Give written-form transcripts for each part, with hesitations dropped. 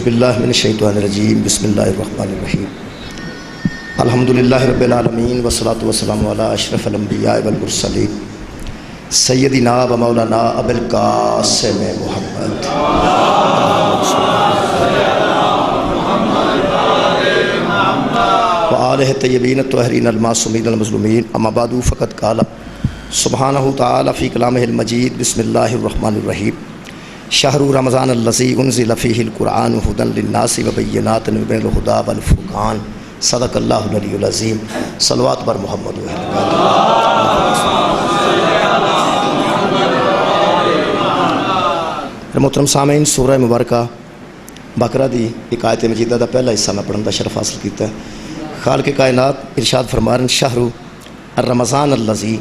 باللہ من الشیطان الرجیم بسم اللہ الرحمن الرحیم الحمدللہ رب العالمین والصلاة والسلام علی اشرف الانبیاء والمرسلین سیدنا و مولانا ابو القاسم محمد وآلہ طیبین الطاہرین المعصومین المظلومین اما بعد فقد قال سبحانہ تعالی فی کلامہ المجید بسم اللہ الرحمن الرحیم شہر رمضان الذی انزل فیہ القرآن ھدی للناس وبینات من الھدی والفرقان صدق اللہ العلی العظیم صلوات بر محمد و اہل بیت۔ محترم سامعین، سورہ مبارکہ بقرہ دی ایک آیت مجیدہ دا پہلا حصہ میں پڑھن دا شرف حاصل کیتا ہے۔ خالق کائنات ارشاد فرما رہے ہیں شہر رمضان الذی،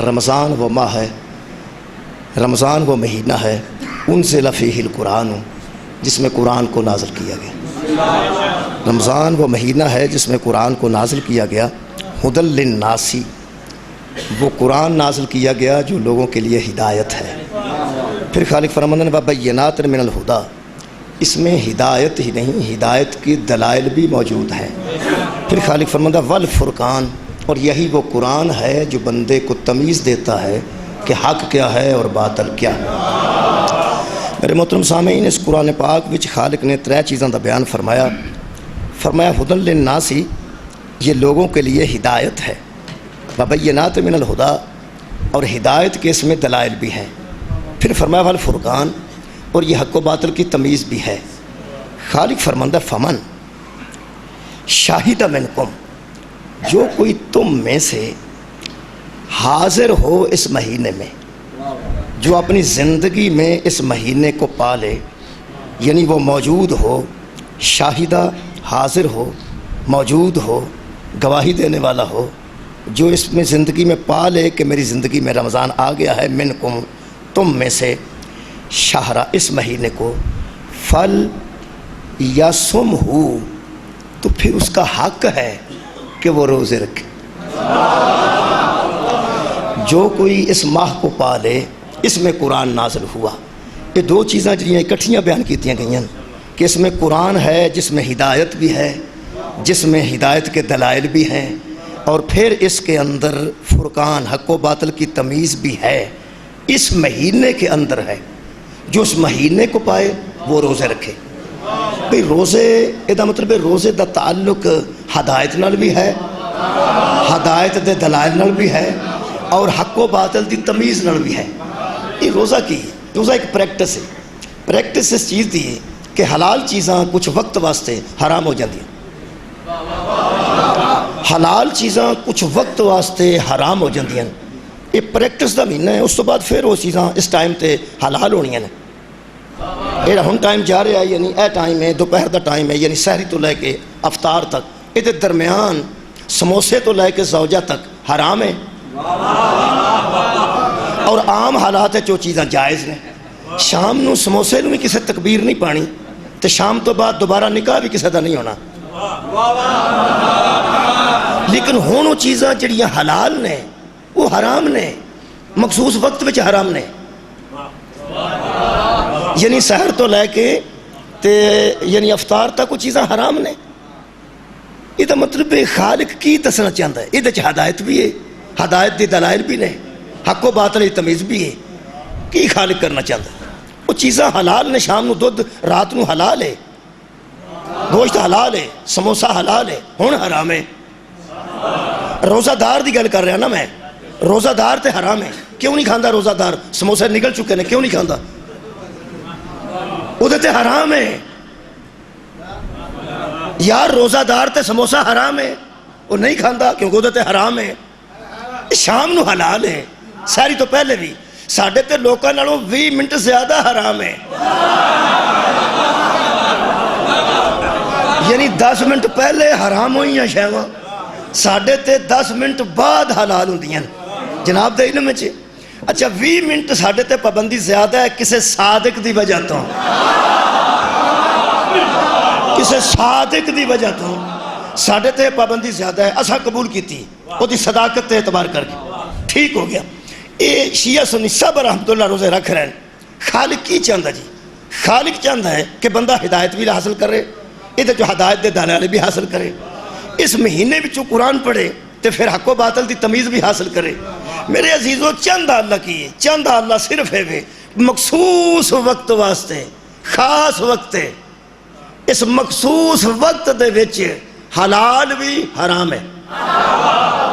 رمضان وہ ماہ ہے، رمضان وہ مہینہ ہے، انزل فیہ القرآن جس میں قرآن کو نازل کیا گیا۔ رمضان وہ مہینہ ہے جس میں قرآن کو نازل کیا گیا، ھدی للناس، وہ قرآن نازل کیا گیا جو لوگوں کے لیے ہدایت ہے۔ پھر خالق فرماتے ہیں وبینات من الھدی، اس میں ہدایت ہی نہیں، ہدایت کی دلائل بھی موجود ہیں۔ پھر خالق فرماتا ہے والفرقان، اور یہی وہ قرآن ہے جو بندے کو تمیز دیتا ہے کہ حق کیا ہے اور باطل کیا ہے۔ میرے محترم سامعین، اس قرآن پاک وچ خالق نے ترے چیزاں دا بیان فرمایا ھدی للناس، یہ لوگوں کے لیے ہدایت ہے، وبینات من الھدی، اور ہدایت کے اس میں دلائل بھی ہیں۔ پھر فرمایا والفرقان، اور یہ حق و باطل کی تمیز بھی ہے۔ خالق فرماندہ فمن شاہد منکم، جو کوئی تم میں سے حاضر ہو اس مہینے میں، جو اپنی زندگی میں اس مہینے کو پالے، یعنی وہ موجود ہو، شاہدہ حاضر ہو، موجود ہو، گواہی دینے والا ہو، جو اس میں زندگی میں پالے کہ میری زندگی میں رمضان آ گیا ہے، منکم تم میں سے، شہرہ اس مہینے کو، فل یصم ہو، تو پھر اس کا حق ہے کہ وہ روزے رکھے۔ جو کوئی اس ماہ کو پالے، اس میں قرآن نازل ہوا۔ یہ دو چیزاں جڑیاں اکٹھیاں بیان کیتیاں گئیں کہ اس میں قرآن ہے جس میں ہدایت بھی ہے، جس میں ہدایت کے دلائل بھی ہیں، اور پھر اس کے اندر فرقان، حق و باطل کی تمیز بھی ہے، اس مہینے کے اندر ہے۔ جو اس مہینے کو پائے وہ روزے رکھے۔ بھئی روزے دا مطلب ہے روزے دا تعلق ہدایت نال بھی ہے، ہدایت دے دلائل نال بھی ہے، اور حق و باطل دی تمیز نال بھی ہے۔ یہ روزہ کی روزہ ایک پریکٹس ہے۔ پریکٹس اس چیز دی ہے کہ حلال چیزاں کچھ وقت واسطے حرام ہو جاتی ہیں، حلال چیزاں کچھ وقت واسطے حرام ہو جاتی ہیں۔ یہ پریکٹس دا مہینہ ہے، اس تو بعد پھر وہ چیزاں اس ٹائم تے حلال ہونی ہیں۔ یہ ہن ٹائم جا رہا ہے، یعنی اے ٹائم ہے دوپہر دا ٹائم ہے، یعنی سحری تو لے کے افطار تک، یہ درمیان سموسے تو لے کے زوجہ تک حرام ہے، اور عام حالات ہے جو چیزاں جائز نے۔ شام نو سموسے نو بھی کسے تکبیر نہیں پانی، تو شام تو بعد دوبارہ نکاح بھی کسے دا نہیں ہونا۔ لیکن ہون وہ چیزاں جڑیاں حلال نے وہ حرام نے، مخصوص وقت وچ حرام نے، یعنی سحر تو لے کے یعنی افطار تک وہ چیزاں حرام نے۔ یہ مطلب خالق کی دسنا چاہتا ہے، یہ ہدایت بھی ہے، ہدایت دی دلائل بھی نے، حق و باطل دی تمیز بھی ہے۔ کی خالق کرنا چاہتا ہے؟ وہ چیزاں حلال نے، شام نو دودھ، رات نو حلال ہے، گوشت حلال ہے، سموسا حلال ہے، ہون حرام ہے۔ روزہ دار دی گل کر رہا نا میں، روزہ دار تے حرام ہے، کیوں نہیں کھاندا روزہ دار؟ سموسے نکل چکے نے، کیوں نہیں کھاندا؟ وہ تے حرام ہے یار، روزہ دار تے سموسا حرام ہے، وہ نہیں کھاندا کیونکہ وہ تے حرام ہے۔ شام نو حلال ہے، ساری تو پہلے بھی، ساڑھے تے لوکاں نالوں 20 منٹ زیادہ حرام ہے، یعنی 10 منٹ پہلے حرام ہوئی ہیں شہوہ، ساڑھے تے 10 منٹ بعد حلال ہوں دیاں جناب دے علم میں چھے۔ اچھا 20 منٹ ساڑھے تے پابندی زیادہ ہے کسے صادق دی وجہ تو، کسے صادق دی وجہ تو ساڑھے تے پابندی زیادہ ہے، اسا قبول کی تھی وہ دی صداقت تے اعتبار کر کے ٹھیک ہو گیا۔ اے شیعہ سنی سب رحمت اللہ روزے رکھ رہے ہیں۔ خالق کی چاہتا جی؟ خالق چاہتا ہے کہ بندہ ہدایت بھی حاصل کرے، یہ جو ہدایت دے دانے والے بھی حاصل کرے، اس مہینے بچوں قرآن پڑھے تو پھر حق و باطل دی تمیز بھی حاصل کرے۔ میرے عزیزوں چاہتا اللہ کی ہے، چاہتا اللہ صرف ہے وے مخصوص وقت واسطے، خاص وقت ہے۔ اس مخصوص وقت دے وچ حلال بھی حرام ہے،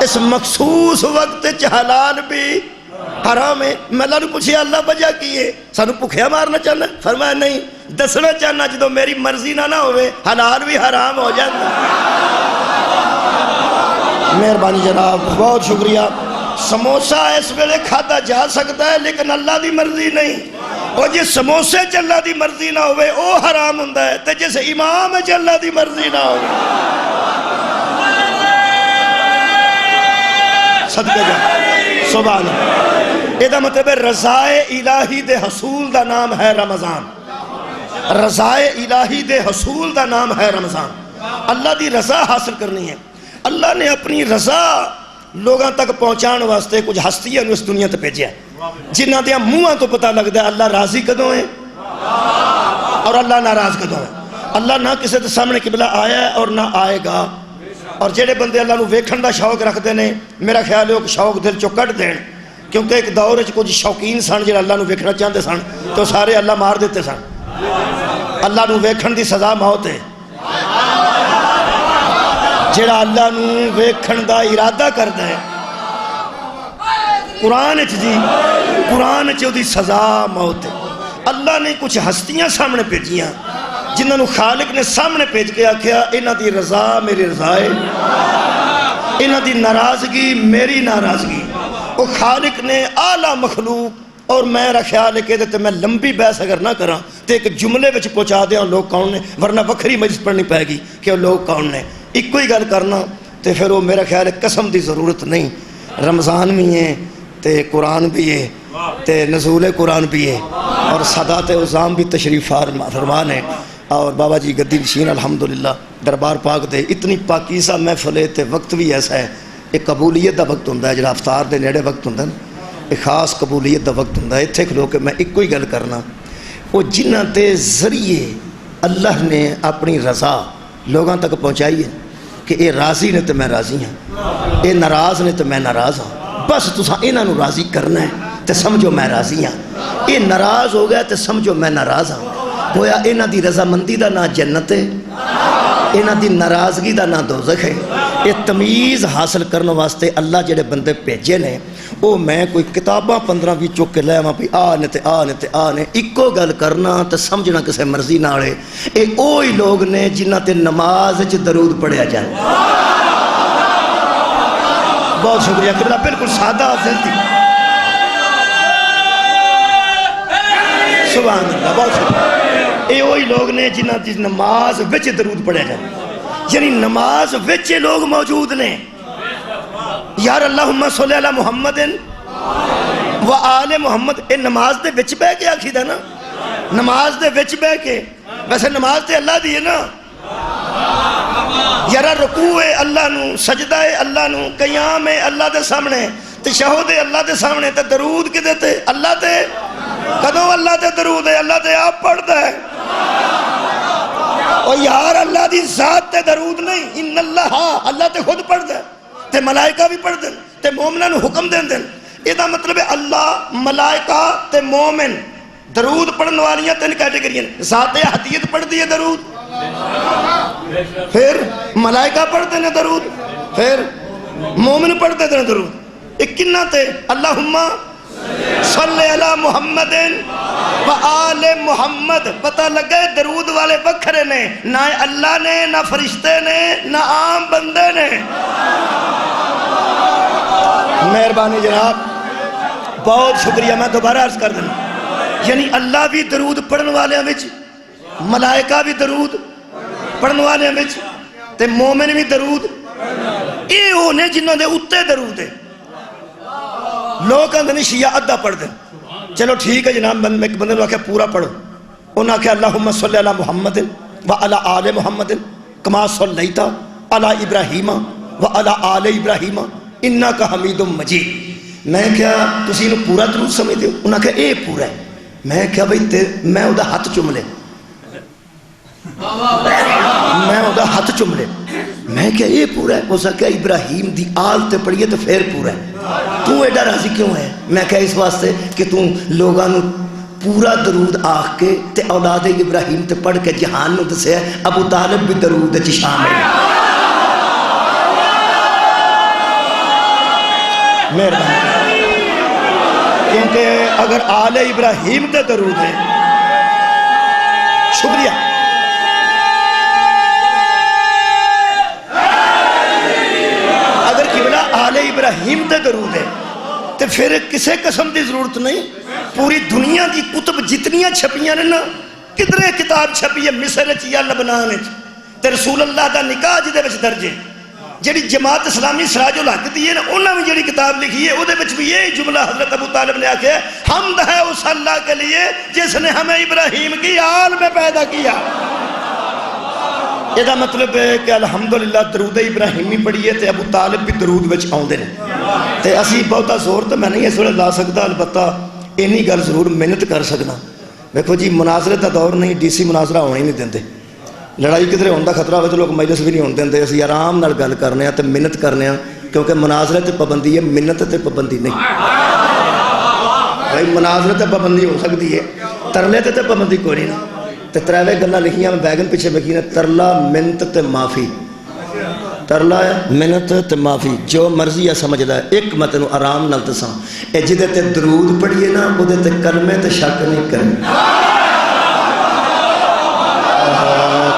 اس مخصوص وقت چ حلال بھی حرام ہے۔ میں اللہ نے پوچھا اللہ وجہ کی ہے، سانو بھکھیا مارنا چاہنا؟ فرمایا نہیں، دسنا چاہنا جدو میری مرضی نہ ہوئے حلال بھی حرام ہو جاتا۔ مہربانی جناب، بہت شکریہ۔ سموسہ اس ویلے کھادا جا سکتا ہے لیکن اللہ دی مرضی نہیں، اور جس سموسے چ اللہ دی مرضی نہ ہوئے وہ حرام ہوندا ہے، تے جس امام چ اللہ دی مرضی نہ ہوئے صدقے جا سبحان اللہ۔ یہ مطلب ہے رضائے الہی دے حصول دا نام ہے رمضان، رضائے الہی دے حصول دا نام ہے رمضان۔ اللہ دی رضا حاصل کرنی ہے۔ اللہ نے اپنی رضا لوگاں تک پہنچان واسطے کچھ ہستیاں اس دنیا تے بھیجیا ہے، جنہاں دیا منہاں تو پتہ لگتا ہے اللہ راضی کدوں ہے اور اللہ ناراض کدوں ہے۔ اللہ نہ کسی دے سامنے قبلہ آیا ہے اور نہ آئے گا، اور جڑے بندے اللہ نو ویکھن دا شوق رکھتے ہیں میرا خیال ہے وہ شوق دل چو کٹ دین، کیونکہ ایک دور وچ کچھ شوقین سن جڑے اللہ نو ویکھنا چاہتے سن تو سارے اللہ مار دیتے سن۔ اللہ نو ویکھن دی سزا موت ہے، جڑا اللہ نو ویکھن دا ارادہ کرتا ہے قرآن جی، قرآن دی سزا موت ہے۔ اللہ نے کچھ ہستیاں سامنے بھیجیاں جنہاں نو خالق نے سامنے بھیج کے آکھیا انہاں دی رضا میری رضا ہے، انہاں دی ناراضگی میری ناراضگی۔ وہ خالق نے اعلیٰ مخلوق، اور میرا خیال ہے کہ میں لمبی بحث اگر نہ کراں تو ایک جملے وچ پہنچا دیاں لوگ کون نے، ورنہ وکھری مجلس پڑھنی پائے گی کہ وہ لوگ کون نے۔ ایک کوئی گل کرنا تو پھر وہ میرا خیال ہے قسم دی ضرورت نہیں۔ رمضان بھی ہے تے قرآن بھی ہے تے نزول قرآن بھی ہے، اور صدات عظام بھی تشریف فرمان ہے، اور بابا جی گدی نشین الحمدللہ دربار پاک دے اتنی پاکیزہ محفل ہے تے وقت بھی ایسا ہے، ایک قبولیت دا وقت ہوندہ ہے جڑا افطار دے نیڑے وقت ہوندہ ہے، ایک خاص قبولیت دا وقت ہوندہ ہے۔ اتھے کھلو کہ میں ایک کوئی گل کرنا، وہ جنہ دے ذریعے اللہ نے اپنی رضا لوگاں تک پہنچائی ہے کہ اے راضی نے تو میں راضی ہوں، اے ناراض نے تو میں ناراض ہوں، بس تساں انہاں نو راضی کرنا ہے تو سمجھو میں راضی ہوں، اے ناراض ہو گیا تو سمجھو میں ناراض ہوں۔ گویا انہاں دی رضامندی دا نہ جنت ہے، انہاں دی ناراضگی دا نہ دوزخ ہے۔ یہ تمیز حاصل کرنے واسطے اللہ جڑے بندے بھیجے نے وہ میں کوئی کتاباں 15-20 چک کے لے آواں بھی آ نے تے آ نے تے آ نے اکو گل کرنا تے سمجھنا کسے مرضی نالے۔ اے اوہی لوگ نے جنہاں تے نماز وچ درود پڑھیا جائے۔ بہت شکریہ قبلہ، بالکل سادہ افضل تھی، سبحان اللہ، بہت شکریہ۔ اے وہی لوگ نے جنہاں دی نماز وچ درود پڑھیا جائے، یعنی نماز وچ لوگ موجود نے۔ یار اللہم صلی علی محمد و آل محمد، اے نماز دے وچ بہ کے آکھی دا نا، نماز دے وچ بہ کے، ویسے نماز تے اللہ دی ہے نا، یارا رکوع ہے اللہ نو، سجدہ ہے اللہ نو، قیام ہے اللہ دے سامنے، تشہد ہے اللہ دے سامنے، تے درود کدے تے اللہ تے، کدوں اللہ تے درود ہے؟ اللہ تے آپ پڑھتا ہے۔ اور یار اللہ دی ذات تے درود نہیں، ان اللہ، اللہ تے خود پڑھتا ہے تے ملائکہ بھی پڑھ دیں تے مومنہ نو حکم دیں دیں۔ یہ دا مطلب ہے اللہ، ملائکہ تے مومن درود پڑھن والیاں تین کیٹیگری ہیں۔ ذات احدیت پڑھ دیئے درود، پھر ملائکہ پڑھتے ہیں درود، پھر مومن پڑھتے ہیں درود۔ ایک کنہ تے اللہم صلی علی محمد و آل محمد، پتہ لگے درود والے بکھرے نے، نہ اللہ نے، نہ فرشتے نے، نہ عام بندے نے۔ مہربانی جناب، بہت شکریہ، میں دوبارہ عرض کر دوں، یعنی اللہ بھی درود پڑھن والے وچ، ملائکہ بھی درود پڑھن والے وچ، تے مومن بھی درود، اے ہونے جنہوں دے اتے درود ہے۔ لوگ اندھنے شیعہ ادھا پڑھ دیں، چلو ٹھیک ہے جناب، ایک بندے نے آکھا پورا پڑھو، انہوں نے آکھا اللہم صلی علی محمد و علی آل محمد کما صلیت علی ابراہیم و علی آل ابراہیم انکا حمید مجید۔ میں کیا تسی انہوں پورا درود سمجھ دے؟ انہوں نے کہا اے پورا ہے، میں کیا بھئی میں وہ ہاتھ چوم لے میں وہ ہاتھ چوم لے میں کیا یہ پورا ہے؟ اس کیا ابراہیم دی آل تے پڑھیے تو پھر پورا ہے، تو ایڈا راضی کیوں ہے؟ میں کیا اس واسطے کہ تو لوگاں نو پورا درود آخ کے تے اولاد ابراہیم تے پڑھ کے جہان نو دسے ابو طالب بھی درود چ شامل ہے۔ مہربانی، کیونکہ اگر آل ابراہیم تے درود ہے، شکریہ، اگر قبلہ آل ابراہیم تے درود ہے تو پھر کسے قسم دی ضرورت نہیں۔ پوری دنیا دی کتب جتنیاں چھپیاں نے نا، کدرے کتاب چھپی ہے مصر یا لبنان تے رسول اللہ دا نکاح جدے وچ درج ہے۔ جڑی جماعت اسلامی سراج الحق دی ہے نا، انہوں نے جڑی کتاب لکھی ہے وہ دے وچ بھی یہی جملہ حضرت ابو طالب نے آکھا ہے، حمد ہے اس اللہ کے لیے جس نے ہمیں ابراہیم کی آل میں پیدا کیا۔ یہ مطلب ہے کہ الحمدللہ درود ابراہیمی پڑھیے تے ابو طالب بھی درود وچ آؤندے نے تے اسی بہتا زور تو میں نہیں اس ویلے لا سکتا، البتہ اینی گل ضرور محنت کر سکنا۔ دیکھو جی مناظرے دا دور نہیں، ڈی سی مناظرہ ہونے ہی نہیں دیندے، لڑائی کدھر ہونے دا خطرہ ہوئے تو لوگ مجلس بھی نہیں ہونے دیندے، اسی آرام نال گل کرنے ہیں تے محنت کرنے ہیں، کیونکہ مناظرے تے پابندی ہے، محنت تے پابندی نہیں۔ بھائی مناظرے تے پابندی ہو سکتی ہے، ترلے تے پابندی کوئی نہیں۔ تے تریوے گلاں لکھیاں میں بیگن پیچھے لکھی نے، ترلا منت تے معافی، ترلا ہے منت تے معافی، جو مرضی ہے سمجھدا ہے۔ ایک میں تینوں آرام نال دساں، اے جدے تے درود پڑھیے نا او دے تے کلمے تے شک نہیں کرنی۔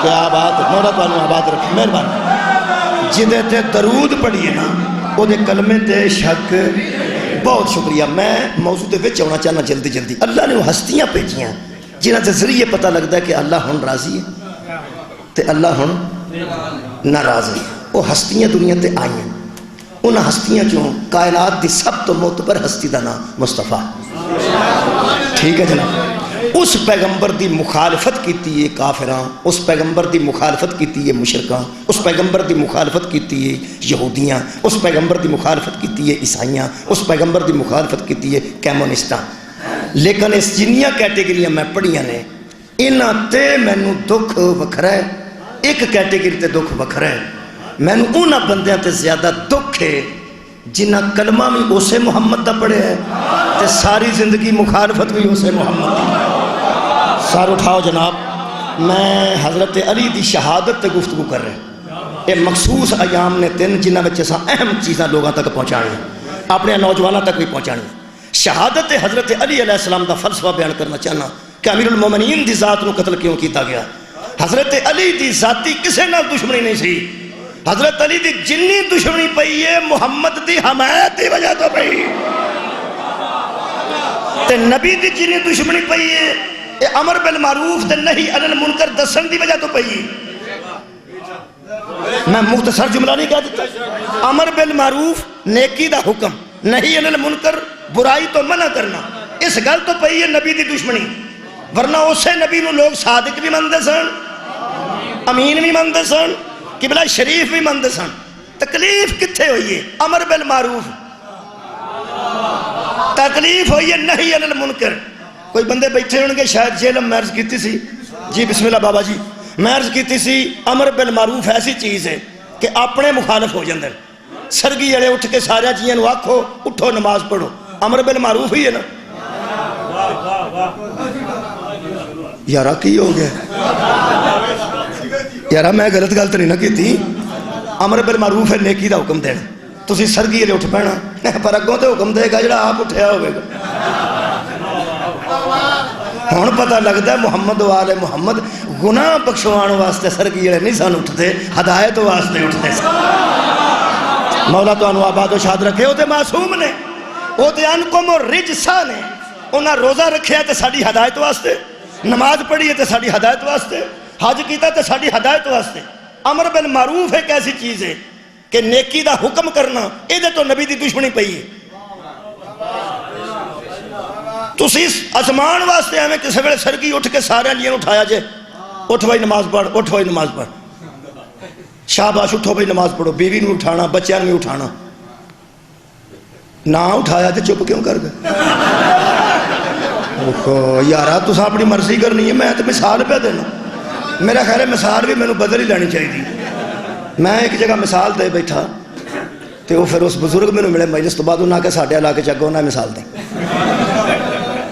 کیا بات، مولا تانوں آباد رکھے، مہربانی۔ جدے تے درود پڑھیے نا او دے کلمے تے شک۔ بہت شکریہ۔ میں موضوع دے وچ آنا چاہنا جلدی جلدی۔ اللہ نے وہ ہستیاں بھیجیاں جنہاں دے ذریعے پتہ لگتا ہے کہ اللہ ہن راضی ہے تے اللہ ہن ناراض ہے۔ وہ ہستیاں دنیا تے آئی ہیں، ان ہستیاں چوں کائنات دی سب تو معتبر ہستی دا نام مصطفیٰ، ٹھیک ہے جناب۔ اس پیغمبر دی مخالفت کیتی ہے کافراں، اس پیغمبر دی مخالفت کیتی ہے مشرکاں، اس پیغمبر دی مخالفت کیتی ہے یہودیاں، اس پیغمبر دی مخالفت کیتی ہے عیسائیاں، اس پیغمبر دی مخالفت کیتی ہے کیمونسٹاں۔ لیکن اس جنیاں کیٹیگریاں میں پڑھیاں نے، انہاں تے مینوں دکھ وکھرا ہے، ایک کیٹیگری تے دکھ وکھرا ہے۔ مینوں انہاں بندیاں تے زیادہ دکھ ہے جنہاں کلمہ بھی اسے محمد دا پڑھے ہے تے ساری زندگی مخالفت بھی اسے محمد دی۔ سار اٹھاؤ جناب، میں حضرت علی دی شہادت تے گفتگو کر رہے ہیں۔ یہ مخصوص ایام نے دن جنہاں وچ اساں اہم چیزاں لوگاں تک پہنچانی ہیں، اپنے نوجوانوں تک بھی پہنچانی ہیں۔ شہادت حضرت علی علیہ السلام دا فلسفہ بیان کرنا چاہنا کہ امیر المومنین دی ذات نو قتل کیوں کیتا گیا۔ حضرت علی دی ذاتی کسے نال دشمنی نہیں سی، حضرت علی دی جنی دشمنی پئی ہے محمد دی حمایت دی وجہ تو پئی، تے نبی دی جنی دشمنی پئی ہے اے امر بالمعروف تے نہی عن المنکر دسن دی وجہ تو پئی۔ میں مختصر جملہ نہیں کہہ دیتا، امر بالمعروف نیکی دا حکم، نہی عن المنکر برائی تو منع کرنا، اس گل تو پئی ہے نبی دی دشمنی، ورنہ اسے نبی نو لوگ صادق بھی مندے سن، امین بھی مندے سن، قبلہ شریف بھی مندے سن۔ تکلیف کتھے ہوئی ہے؟ امر بالمعروف، تکلیف ہوئی ہے نہی عن المنکر۔ کوئی بندے بیٹھے ہوں گے شاید جیلم میں عرض کیتی سی، جی بسم اللہ بابا جی، میں عرض کیتی سی امر بالمعروف ایسی چیز ہے کہ اپنے مخالف ہو جاندے، سرگی جڑے اٹھ کے سارے جیاں نو آکھو اٹھو نماز پڑھو، امر بالمعروف ہی ہے نا۔ یارہ کی ہو گیا یارہ، میں غلط گل تو نہیں نہ کیتی، امر بالمعروف ہے نیکی دا حکم دینا، تسی سرگی جڑے اٹھ پینا، پر اگوں تے حکم دے گا جڑا آپ اٹھیا ہوئے گا۔ ہون پتہ لگتا ہے محمد و آل محمد گناہ بخشوان واسطے سرگی جڑے نہیں سان اٹھتے، ہدایت واسطے اٹھتے سن۔ مولا تو انو آباد و شاد رکھے، وہ تے معصوم نے، وہ تے انکم و رجسا نے، انہاں روزہ رکھیا تے ساڑی ہدایت واسطے، نماز پڑھی تے ساڑی ہدایت واسطے، حج کیتا تے ساڑی ہدایت واسطے۔ امر بالمعروف ایک ایسی چیز ہے کہ نیکی دا حکم کرنا، اے دے تو نبی دی دشمنی پئی ہے۔ تسی ازمان واسطے ہمیں کسی ویلے سرگی اٹھ کے سارے لیے اٹھایا جے، اٹھ بھائی نماز پڑھ، اٹھ بھائی نماز پڑھ، شاباش اٹھو بھائی نماز پڑھو، بیوی نو اٹھانا، بچیاں نو اٹھانا، نہ اٹھایا تے چپ کیوں کر گئے؟ یارا تسا اپنی مرضی کرنی ہے، میں تو مثال پہ دینا. میرا خیال ہے مثال بھی مینوں بدل ہی لینی چاہیے. میں ایک جگہ مثال دے بیٹھا تو وہ پھر اس بزرگ مینوں ملے مجلس تو بعد انہوں نے آ کے ساڈے علاقے چ اگوں نہ مثال دیں.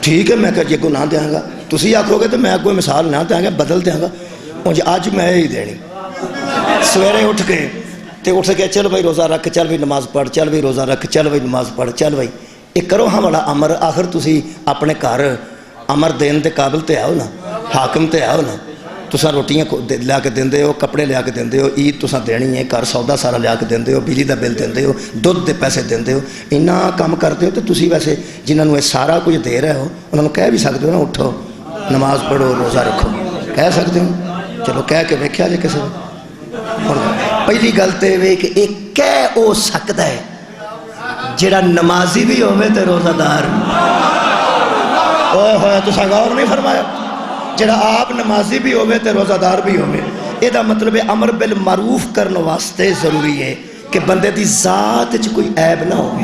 ٹھیک ہے میں کہ جی اگوں نہ دیاں گا، تسی آکھو گے تو میں اگوں مثال نہ دیاں گا، بدل دیاں گا. ہوں جی اج میں ہی دینی. سویرے اٹھ کے چل بھائی روزہ رکھ، چل بھائی نماز پڑھ، چل بھائی روزہ رکھ، چل بھائی نماز پڑھ، چل بھائی. یہ کرو ہاں والا امر. آخر تسی اپنے گھر امر دین دے قابل تے آؤ نا، حاکم تے آؤ نا. تساں روٹیاں لیا کے دیندے ہو، کپڑے لیا کے دیندے ہو، عید تساں دینی ہے، گھر سودا سارا لیا کے دیندے ہو، بجلی دا بل دیندے ہو، دودھ دے پیسے دیندے ہو. اینا کام کرتے ہو تو تسی ویسے جنہاں نوں یہ سارا کچھ دے رہے ہو انہوں نے کہہ بھی سکتے ہو نا اٹھو نماز پڑھو روزہ رکھو. کہہ سکتے ہو؟ چلو کہہ کے ویکھیا جے کسے. پہلی گل تے وے کہ ایک کہہ او سکدا ہے جڑا نمازی بھی ہوئے تے روزہ دار. اوہ ہوئے تساں غور نہیں فرمایا؟ جڑا آپ نمازی بھی ہوئے تے روزہ دار بھی ہوئے. یہ دا مطلب امر بالمعروف کرنے واسطے ضروری ہے کہ بندے دی ذات چ کوئی عیب نہ ہوئے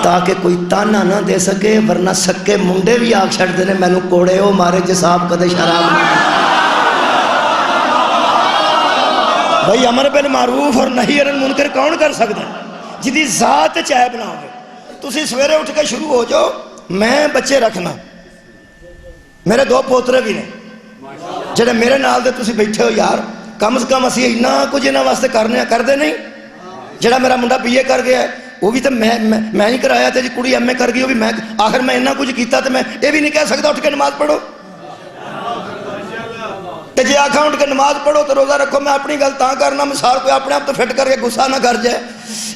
تاکہ کوئی تانا نہ دے سکے، ورنہ سکے منڈے بھی آگ چھڑ دینے مینوں کوڑے ہو مارے جساب کدے شراب. بھئی امر بالمعروف اور نہی عن المنکر کون کر سکتا ہے جدی ذات چ عیب نہ ہوئے. تسی سویرے اٹھ کے شروع ہو جاؤ میں بچے رکھنا، میرے 2 پوترے بھی نے جڑے میرے نال دے تسی بیٹھے ہو. یار کم از کم اسی اتنا کچھ انہاں واسطے کرنے کردے نہیں. جڑا میرا منڈا BA کر گیا ہے وہ بھی تو میں ہی کرایا تے جی کڑی MA کر گئی وہ بھی میں. آخر میں اتنا کچھ کیتا تے میں یہ بھی نہیں کہہ سکتا اٹھ کے نماز پڑھو. تے جی آکھاں اٹھ کے نماز پڑھو تو روزہ رکھو میں اپنی گل تاں کرنا مثال کوئی اپنے آپ تو فٹ کر کے غصہ نہ کر جائے.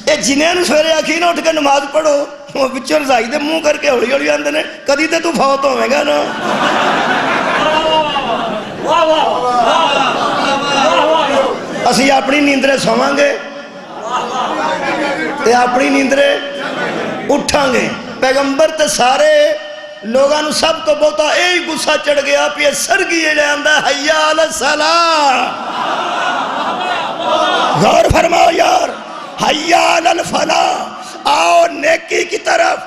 یہ جنہیں نوں سویرے آکھی نہ اٹھ کے نماز پڑھو وہ وچوں رضائی دے منہ کر کے ہولی ہولی آندے نے کدی تے تو فوت ہوے گا نا. اسی اپنی نیندرے سواں گے تے اپنی نیندرے اٹھاں گے. پیغمبر تے سارے لوگاں سب تو بہتا یہی غصہ چڑھ گیا پہ سرگی جڑا آندا حیا علی الصلاۃ. غور فرماؤ یار، حیا علی الفلاح، آؤ نیکی کی طرف،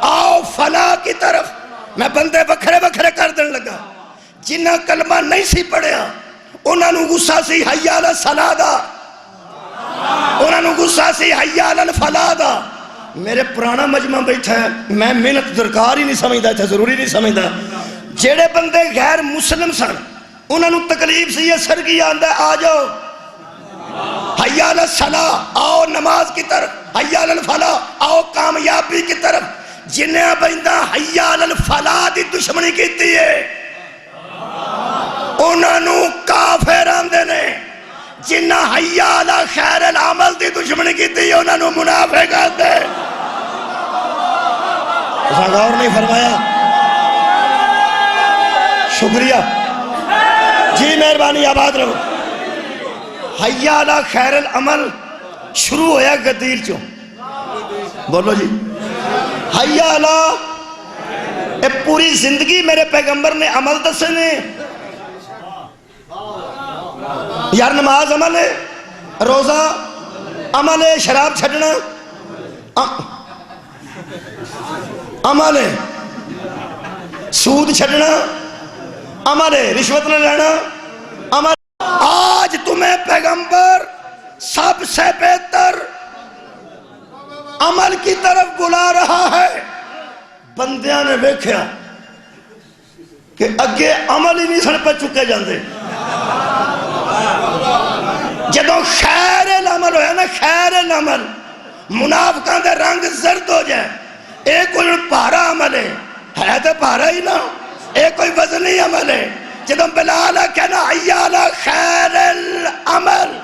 آؤ فلاح کی طرف. میں بندے بکھرے بکھرے کر دن لگا جنہ کلمہ نہیں سی پڑھیا انہاں نوں غصہ سی حیا علی الصلاۃ دا، انہاں نوں غصہ سی حیا علی الفلاح دا. میرے پرانا مجمع بیٹھا ہے میں محنت درکار ہی نہیں سمجھدا تھا، ضروری نہیں سمجھدا. جڑے بندے غیر مسلم سن انہاں نوں تکلیف سی یہ سرگی آندا آ جاؤ حیا علی الصلاۃ، آؤ نماز کی طرف، حیا علی الفلاح آؤ کامیابی کی طرف. جنہیں بندہ حیا علی الفلاح دی دشمنی کیتی ہے انہاں نوں کافر آندے نے، جنہ حیا علی خیر العمل دی دشمنی کیتی ہے انہاں نوں منافق آندے. اساں غور نہیں فرمایا؟ شکریہ جی، مہربانی آباد رہو. حیا علی خیر العمل شروع ہویا گدیل چوں، بولو جی حیا علی. اے پوری زندگی میرے پیغمبر نے عمل دسے نے. یار نماز عمل ہے، روزہ عمل ہے، شراب چھڈنا عمل ہے، سود چھڈنا عمل ہے، رشوت نہ لینا عمل. آج تمہیں پیغمبر سب سے بہتر عمل کی طرف بلا رہا ہے. بندیاں نے ویکھیا کہ اگے عمل ہی نہیں سن پہ چکے جاندے. جدو خیر العمل ہویا نا، خیر العمل منافقاں دے رنگ زرد ہو جائے. اے کوئی پارا عمل ہے تو پارا ہی نا، اے کوئی وزنی عمل ہے. جدو بلال کہنا حیا علی خیر العمل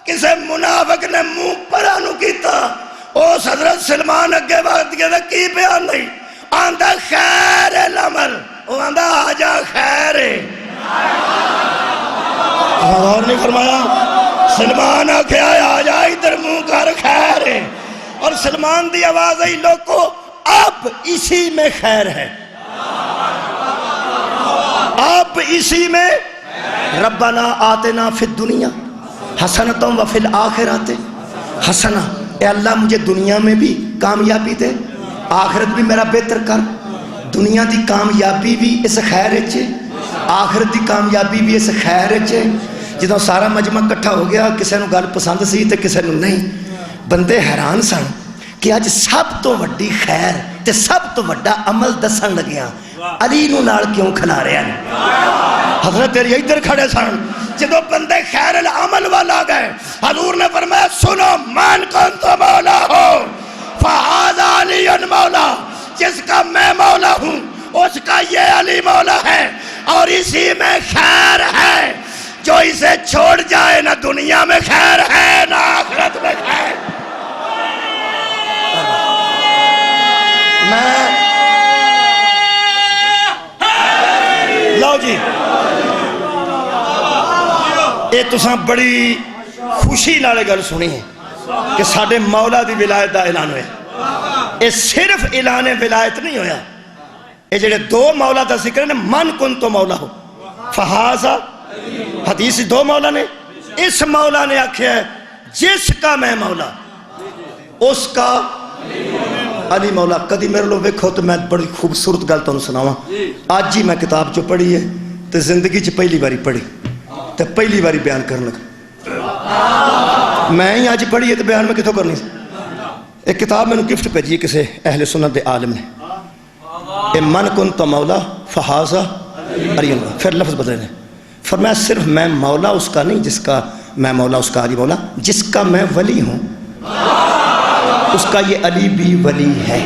کسے منافق نے منہ پرانو کیتا، اس حضرت سلمان اگے وقت کہتا کی بیان نہیں آندہ خیر العمل، وہ آندہ آجا خیر ہے. غور نہیں فرمایا؟ سلمان آکھے آیا آجا ادھر منہ کر خیر ہے. اور سلمان دی آواز آئی لوگو اب اسی میں خیر ہے، اب اسی میں. ربنا آتنا فی الدنیا حسنۃ وفی الآخرۃ حسنہ. اے اللہ مجھے دنیا میں بھی کامیابی دے، آخرت بھی میرا بہتر کر. دنیا دی کامیابی بھی اس خیر وچ ہے، آخرت دی کامیابی بھی اس خیر وچ ہے۔ جدوں سارا مجمع اکٹھا ہو گیا، کسے نو گل پسند سی تے کسے نو نہیں، بندے حیران سن کہ اج سب تو وڈی خیر تے سب تو وڈا عمل دسن لگیا، علی نو نال کیوں کھلا رہے ہیں؟ حضرت علی ادھر کھڑے سن، جدو بندے خیر العمل والا گئے، حضور نے فرمایا سنو، من کنت مولا ہو فہذا علی مولا، جس کا میں مولا ہوں اس کا یہ علی مولا ہے، اور اسی میں خیر ہے۔ جو اسے چھوڑ جائے نہ دنیا میں خیر ہے نہ آخرت میں خیر۔ میں لو جی یہ تساں بڑی خوشی نالے گل سنی ہے کہ ساڈے مولا دی ولایت دا اعلان ہویا۔ یہ صرف اعلان ولایت نہیں ہویا، یہ جڑے دو مولا دا ذکر ہے، من کن تو مولا ہو فہذا، حدیث دو مولا نے، اس مولا نے آکھیا ہے جس کا میں مولا اس کا علی مولا۔ کدی میرے لو ویکھو تو میں بڑی خوبصورت گل تانوں سناواں، آج ہی میں کتاب چو پڑھی ہے تے زندگی چ پہلی باری پڑھی تے پہلی باری بیان کرنے لگا۔ میں ہی آج پڑھی ہے تے بیان میں کتوں کرنی سی۔ ایک کتاب میں نے گفٹ بھیجی کسے اہل سنت دے عالم نے، اے من کن تو مولا فہذا علی مولا، پھر لفظ بدلے نے، فرمایا صرف میں مولا اس کا نہیں جس کا میں مولا اس کا علی مولا، جس کا میں ولی ہوں اس کا یہ علی بھی ولی ہے،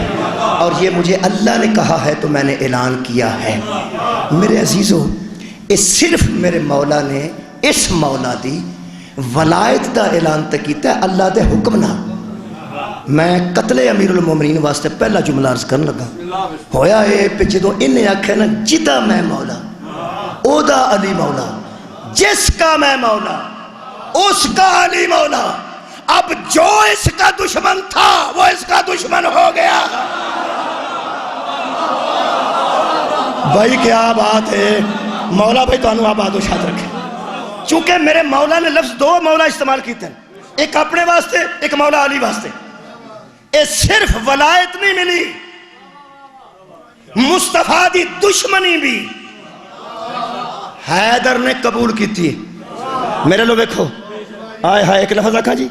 اور یہ مجھے اللہ نے کہا ہے تو میں نے اعلان کیا ہے۔ میرے عزیزو، یہ صرف میرے مولا نے اس مولا دی ولایت دا اعلان تے کیتا ہے اللہ دے حکم نہ۔ میں قتل امیر المومنین واسطے پہلا جملہ عرض کرنے لگا، ہویا ہے پہ جدو انہیں آکھے نا جدا میں مولا او دا علی مولا، جس کا میں مولا اس کا علی مولا، اب جو اس کا دشمن تھا وہ اس کا دشمن ہو گیا۔ بھائی کیا بات ہے، مولا بھائی تو انو آباد و شاد رکھے۔ چونکہ میرے مولا نے لفظ دو مولا استعمال کیتے ہیں، ایک اپنے واسطے ایک مولا علی واسطے۔ اے صرف ولایت نہیں ملی، مصطفیٰ دی دشمنی بھی حیدر نے قبول کی تھی۔ میرے لو دیکھو آئے ہائے ایک لفظ رکھا جی،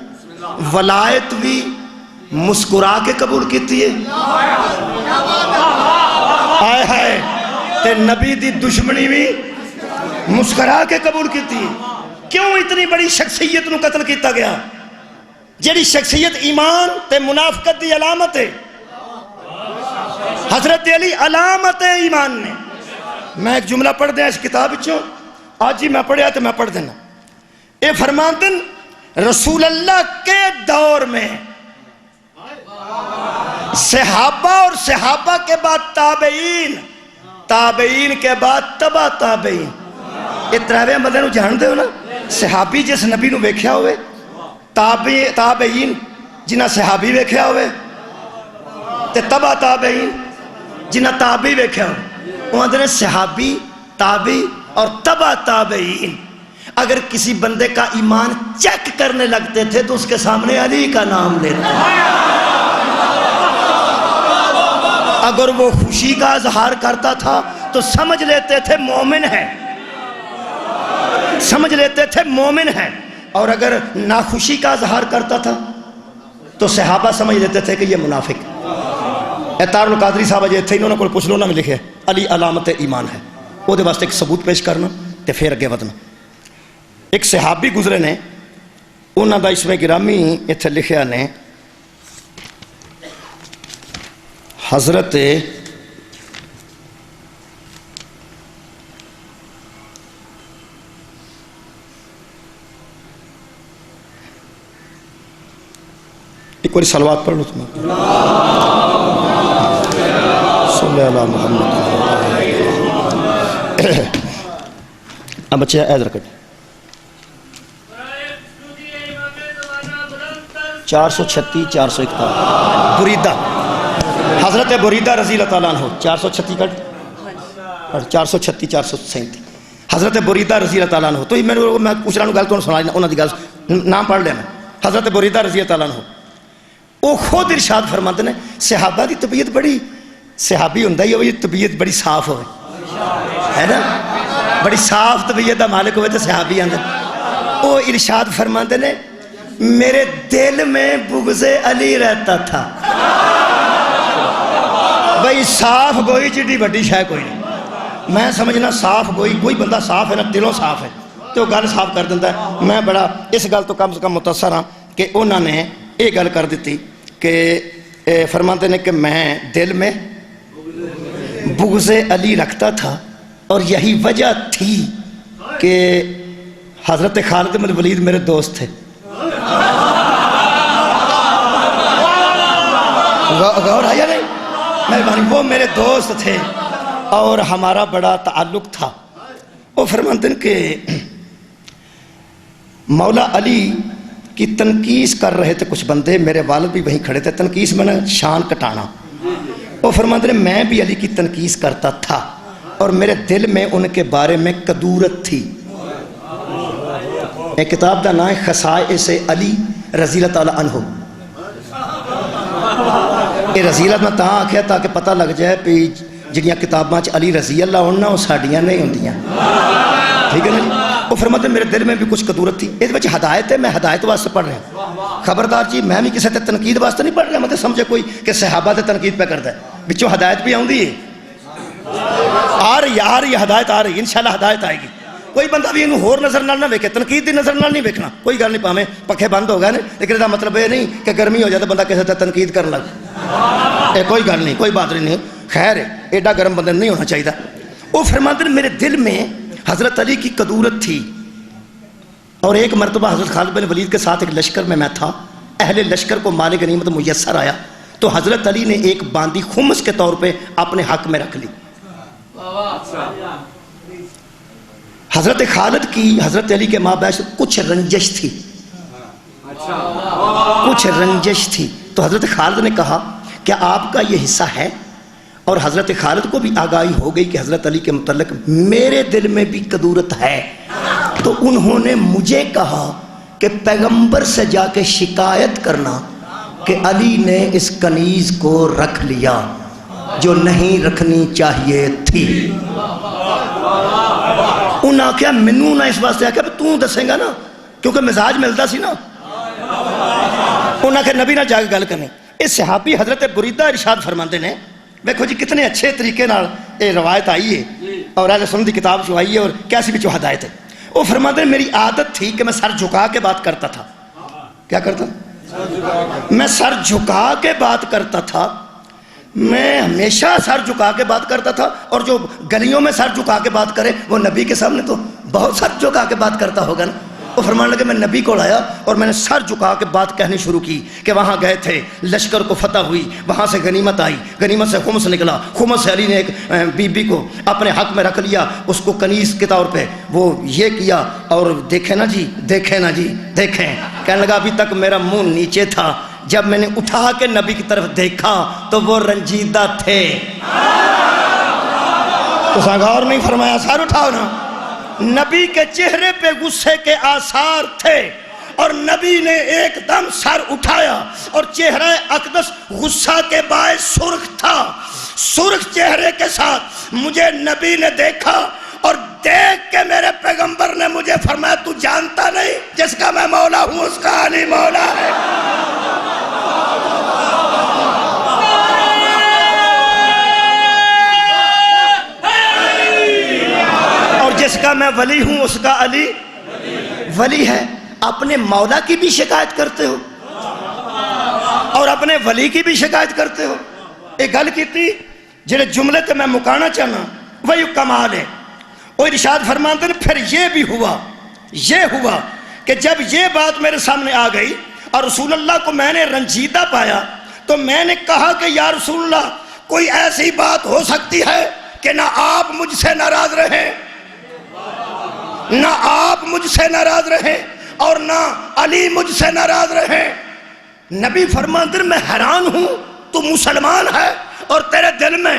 ولایت بھی مسکرا کے قبول کی تھی، آئے ہائے تے نبی دی دشمنی بھی مسکرا کے قبول کی تھی۔ کیوں اتنی بڑی شخصیت نو قتل کیتا گیا، جیڑی شخصیت ایمان تے منافقت دی علامت ہے؟ حضرت علی علامت ایمان نے۔ میں ایک جملہ پڑھ دیں اس کتاب چوں، آج ہی میں پڑھیا تو میں پڑھ دینا۔ اے فرماندن رسول اللہ کے دور میں صحابہ اور صحابہ کے بعد تابعین، تابعین کے بعد تبع تابعین، اتراوے مدے نو جان دے ہو نا، صحابی جس نبی نو ویکھیا ہوئے، تابعین جنہ صحابی ویکھیا ہوئے، تے تبع تابعین جنہ تابعی ویکھیا ہوئے، وہاں دنے صحابی، تابعی اور تبع تابعین۔ اگر کسی بندے کا ایمان چیک کرنے لگتے تھے تو اس کے سامنے علی کا نام لیتے، اگر وہ خوشی کا اظہار کرتا تھا تو سمجھ لیتے تھے مومن ہے، سمجھ لیتے تھے مومن ہے، اور اگر ناخوشی کا اظہار کرتا تھا تو صحابہ سمجھ لیتے تھے کہ یہ منافق۔ اطار القادری صاحب جی تھے، انہوں نے کوئی پوچھ لو نہ میں لکھے علی علامت ایمان ہے، وہ دے واسطے ایک ثبوت پیش کرنا تے پھر اگے ودنا۔ ایک صحابی گزرے نے، انہوں دا اسم گرامی اتھے لکھیا نے، حضرت ایک باری صلوات پڑھ لو تمہیں، صلی اللہ محمد۔ اب بچے عید رکھیں 436 441 بریدہ، حضرت بریدہ رضی اللہ تعالیٰ عنہ، 436 کٹ 436 437 حضرت بریدہ رضی اللہ تعالیٰ عنہ۔ تو میں پوچھ رہا ہوں گل تو سنا لینا، انہوں نے گل نام پڑھ لینا، حضرت بریدہ رضی اللہ تعالیٰ عنہ۔ وہ خود ارشاد فرماتے ہیں صحابہ دی طبیعت بڑی صحابی ہوں ہی طبیعت بڑی صاف ہوئے ہے نا، بڑی صاف طبیعت کا مالک ہوئے تو صحابی آندے وہ ارشاد فرماتے نے میرے دل میں بغض علی رہتا تھا. بھئی صاف گوئی جڑی بڑی شے کوئی نہیں. میں سمجھنا صاف گوئی کوئی بندہ صاف ہے نا دلوں صاف ہے تو وہ گل صاف کر دیتا ہے. میں بڑا اس گل تو کم سے کم متاثر ہاں کہ انہوں نے یہ گل کر دیتی کہ فرماتے ہیں کہ میں دل میں بغض علی رکھتا تھا اور یہی وجہ تھی کہ حضرت خالد بن ولید میرے دوست تھے. غور آیا نہیں مہربانی، وہ میرے دوست تھے اور ہمارا بڑا تعلق تھا. وہ فرماتے ہیں کہ مولا علی کی تنقیس کر رہے تھے کچھ بندے، میرے والد بھی وہیں کھڑے تھے. تنقیس میں نے شان کٹانا. وہ فرماتے ہیں میں بھی علی کی تنقیس کرتا تھا اور میرے دل میں ان کے بارے میں کدورت تھی. ایک کتاب کا نام ہے خصائص علی رضی اللہ تعالیٰ عنہ. یہ رضیلت میں تاں آکھیا تاکہ پتہ لگ جائے پہ جنیاں کتاباں علی رضی اللہ ہونا وہ ساڑیاں نہیں ہوندیاں. ٹھیک ہے نا جی. وہ فرماتے میرے دل میں بھی کچھ قدورت تھی. اس وجہ ہدایت ہے، میں ہدایت واسطے پڑھ رہا ہوں. خبردار جی میں بھی کسی تے تنقید واسطے نہیں پڑھ رہا. مطلب سمجھے کوئی کہ صحابہ تے تنقید پہ کرتا ہے بچوں ہدایت بھی آؤں دی ہے آ رہی ہدایت آ رہی انشاءاللہ ہدایت آئے گی. کوئی بندہ بھی انہوں ہور نظر نال نہ ویکھے، تنقید دی نظر نال نہیں ویکھنا. کوئی گل نہیں پاویں پکھے بند ہو گئے نا، لیکن دا مطلب یہ نہیں کہ گرمی ہو جائے تو بندہ کسی تے تنقید کرن لگ. کوئی گل نہیں، کوئی بات نہیں. خیر ہے ایڈا گرم بندہ نہیں ہونا چاہیے. وہ فرماتے ہیں میرے دل میں حضرت علی کی قدورت تھی. اور ایک مرتبہ حضرت خالد بن ولید کے ساتھ ایک لشکر میں تھا. اہل لشکر کو مال غنیمت میسر آیا تو حضرت علی نے ایک باندی خمس کے طور پہ اپنے حق میں رکھ لی. حضرت خالد کی حضرت علی کے ماں باپ کچھ رنجش تھی، کچھ رنجش تھی. تو حضرت خالد نے کہا کیا آپ کا یہ حصہ ہے؟ اور حضرت خالد کو بھی آگاہی ہو گئی کہ حضرت علی کے متعلق میرے دل میں بھی قدورت ہے. تو انہوں نے مجھے کہا کہ پیغمبر سے جا کے شکایت کرنا کہ علی نے اس کنیز کو رکھ لیا جو نہیں رکھنی چاہیے تھی. انہاں کیا منو نہ اس واسطے آکھا تو دسیں گا نا کیونکہ مزاج ملتا سی نا. انہاں کہ نبی نہ جا کے گل کرنے. اس صحابی حضرت بریدہ ارشاد فرماندے نے دیکھو جی کتنے اچھے طریقے نال یہ روایت آئی ہے اور اہل سنت کی کتاب جو آئی ہے اور کیسی بھی جو ہدایت ہے. وہ فرماتے ہیں میری عادت تھی کہ میں سر جھکا کے بات کرتا تھا. کیا کرتا؟ میں سر جھکا کے بات کرتا تھا. میں ہمیشہ سر جھکا کے بات کرتا تھا اور جو گلیوں میں سر جھکا کے بات کرے وہ نبی کے سامنے تو بہت سر جھکا کے بات کرتا ہوگا نا. وہ فرمانے لگے میں نبی کو آیا اور میں نے سر جھکا کے بات کہنی شروع کی کہ وہاں گئے تھے، لشکر کو فتح ہوئی، وہاں سے غنیمت آئی، غنیمت سے خمس نکلا. خمس سے علی نے ایک بی بی کو اپنے حق میں رکھ لیا، اس کو کنیز کے طور پہ وہ یہ کیا. اور دیکھیں نا جی دیکھیں نا جی دیکھیں. کہنے لگا ابھی تک میرا منہ نیچے تھا، جب میں نے اٹھا کے نبی کی طرف دیکھا تو وہ رنجیدہ تھے. تو غور نہیں فرمایا سر اٹھاؤ نا. نبی کے چہرے پہ غصے کے آثار تھے اور نبی نے ایک دم سر اٹھایا اور چہرہ اقدس غصہ کے باعث سرخ تھا. سرخ چہرے کے ساتھ مجھے نبی نے دیکھا اور دیکھ کے میرے پیغمبر نے مجھے فرمایا تو جانتا نہیں جس کا میں مولا ہوں اس کا علی مولا ہے. جس کا میں ولی ہوں اس کا علی ولی ہے. اپنے مولا کی بھی شکایت کرتے ہو اور اپنے ولی کی بھی شکایت کرتے ہو. ایک گل کی تھی جڑے جملے تے میں مکانا چاہنا وہی کمال ہے. وہ ارشاد فرماتے ہیں پھر یہ بھی ہوا کہ جب یہ بات میرے سامنے آ گئی اور رسول اللہ کو میں نے رنجیدہ پایا تو میں نے کہا کہ یا رسول اللہ کوئی ایسی بات ہو سکتی ہے کہ نہ آپ مجھ سے ناراض رہیں، نہ آپ مجھ سے ناراض رہیں اور نہ علی مجھ سے ناراض رہیں. نبی فرماتے ہیں میں حیران ہوں تو مسلمان ہے اور تیرے دل میں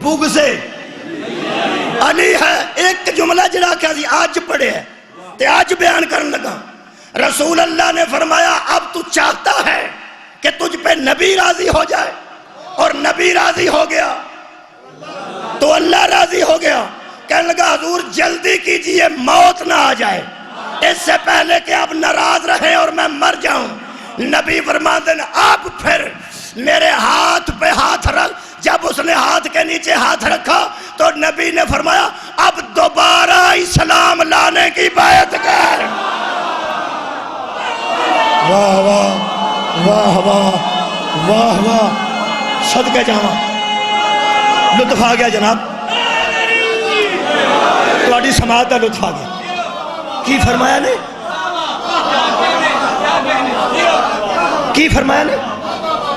بغض علی ہے. ایک جملہ جڑا کہ آج پڑھے ہے تے آج بیان کرنے لگا. رسول اللہ نے فرمایا اب تو چاہتا ہے کہ تجھ پہ نبی راضی ہو جائے. اور نبی راضی ہو گیا تو اللہ راضی ہو گیا. کہنے لگا حضور جلدی کیجئے موت نہ آ جائے اس سے پہلے کہ آپ ناراض رہیں اور میں مر جاؤں. نبی فرماتے ہیں اب پھر میرے ہاتھ پہ ہاتھ رکھ. جب اس نے ہاتھ کے نیچے ہاتھ رکھا تو نبی نے فرمایا اب دوبارہ اسلام لانے کی بیعت کر. واہ واہ واہ واہ واہ واہ صدقے جاواں لطف آ گیا جناب تہاڈی سماعت دا لطف آ گیا. کی فرمایا نے کی فرمایا نے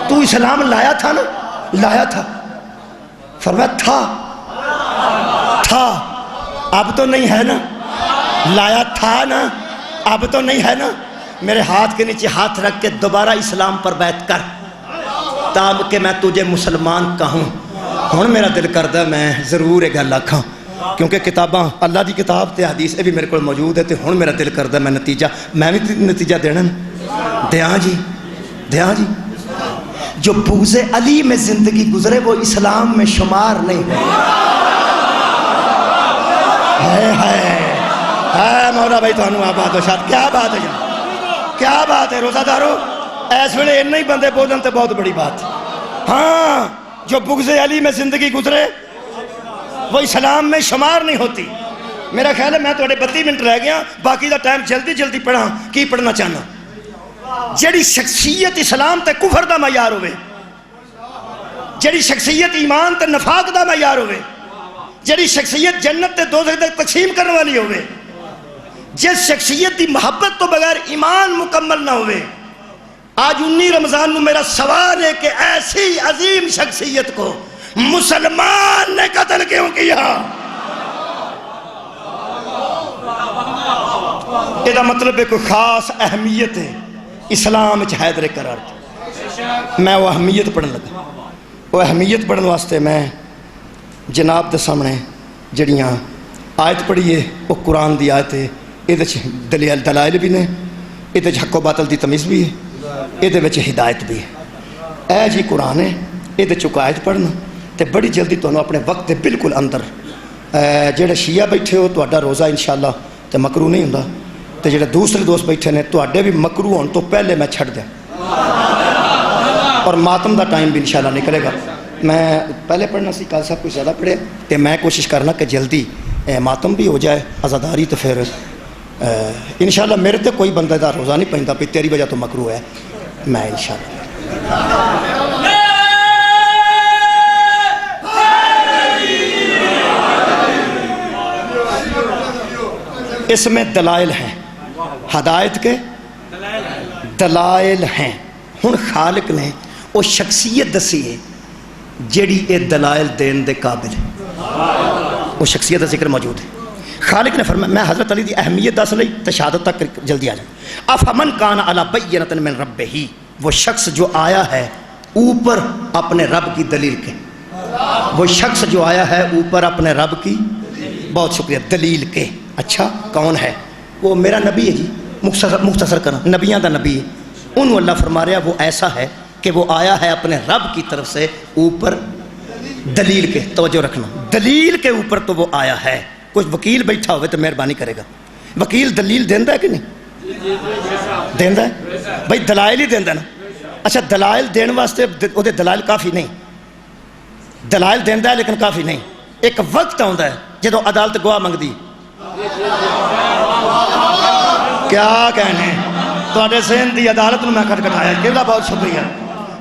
تو اسلام لایا تھا نا لایا تھا فرمایا تھا اب تو نہیں ہے نا لایا تھا نا اب تو نہیں ہے نا. میرے ہاتھ کے نیچے ہاتھ رکھ کے دوبارہ اسلام پر بیعت کر تاکہ میں تجھے مسلمان کہوں. ہن میرا دل کردا میں ضرور یہ گل آکھاں کیونکہ کتاباں اللہ دی کتاب تے حدیث یہ بھی میرے کو موجود ہے تے ہن میرا دل کردا میں بھی نتیجہ دینا دیاں جی. جو بغض علی میں زندگی گزرے وہ اسلام میں شمار نہیں ہے. مولا بھائی تانوں آباد و شاد. کیا بات ہے جناب کیا بات ہے روزہ دارو ایس ویلے اتنے ہی بندے بولن تے بہت بڑی بات. ہاں جو بغض علی میں زندگی گزرے وہ اسلام میں شمار نہیں ہوتی. میرا خیال ہے میں تھوڑے 32 منٹ رہ گیا باقی دا ٹائم جلدی پڑھاں. کی پڑھنا چاہنا جیڑی شخصیت اسلام تے کفر دا معیار ہوئے جیڑی شخصیت ایمان تے نفاق دا معیار ہوئے جیڑی شخصیت جنت تے دوزخ دا تقسیم کرنے والی ہوئے جس شخصیت دی محبت تو بغیر ایمان مکمل نہ ہوئے. آج 19 رمضان میں میرا سوال ہے کہ ایسی عظیم شخصیت کو مسلمان نے قتل کیوں کیا؟ یہ مطلب ہے کوئی خاص اہمیت ہے اسلام حیدر قرار دی. میں وہ اہمیت پڑھن لگا. وہ اہمیت پڑھن واسطے میں جناب دے سامنے جڑیاں آیت پڑھی ہے وہ قرآن دی آیت ہے. یہ دلائل بھی نے یہ حق و باطل دی تمیز بھی ہے یہ ہدایت بھی ہے. اے جی قرآن ہے یہ چکا آیت پڑھنا تے بڑی جلدی تو اپنے وقت دے بالکل اندر جڑے شیعہ بیٹھے ہو تو روزہ انشاءاللہ تے مکرو نہیں ہوندا تے جڑے دوسرے دوست بیٹھے نے تو بھی مکرو ہون تو پہلے میں چھڑ دیں اور ماتم دا ٹائم بھی انشاءاللہ نکلے گا. میں پہلے پڑھنا سی کل صاحب کچھ زیادہ پڑھے تے میں کوشش کرنا کہ جلدی ماتم بھی ہو جائے عزاداری تو پھر انشاءاللہ میرے تے کوئی بندہ دا روزہ نہیں پہنتا پہ تیری وجہ تو مکرو ہے. میں انشاءاللہ اس میں دلائل ہیں ہدایت کے دلائل ہیں. ہن خالق نے وہ شخصیت دسی ہے جیڑی اے دلائل دین دے قابل ہے. وہ شخصیت کا ذکر موجود ہے. خالق نے فرمایا میں حضرت علی دی اہمیت دس لئی تے شہادت تک جلدی آ جائیں. افمن کان علی بینۃ من ربہ وہ شخص جو آیا ہے اوپر اپنے رب کی دلیل کے وہ شخص جو آیا ہے اوپر اپنے رب کی بہت شکریہ دلیل کے. اچھا کون ہے؟ وہ میرا نبی ہے جی. مختصر کرنا نبیاں دا نبی ہے. انہوں اللہ فرما رہا وہ ایسا ہے کہ وہ آیا ہے اپنے رب کی طرف سے اوپر دلیل کے. توجہ رکھنا دلیل کے اوپر تو وہ آیا ہے. کچھ وکیل بیٹھا ہوئے تو مہربانی کرے گا. وکیل دلیل دیندا ہے کہ نہیں دیندا ہے بھائی دلائل ہی دیندا نا. اچھا دلائل دین واسطے وہ دلائل کافی نہیں. دلائل دیندا ہے لیکن کافی نہیں. ایک وقت آتا ہے جدو عدالت گواہ منگدی کیا کہنے تواڈے ذہن دی عدالت میں کٹایا کہ بہت شکریہ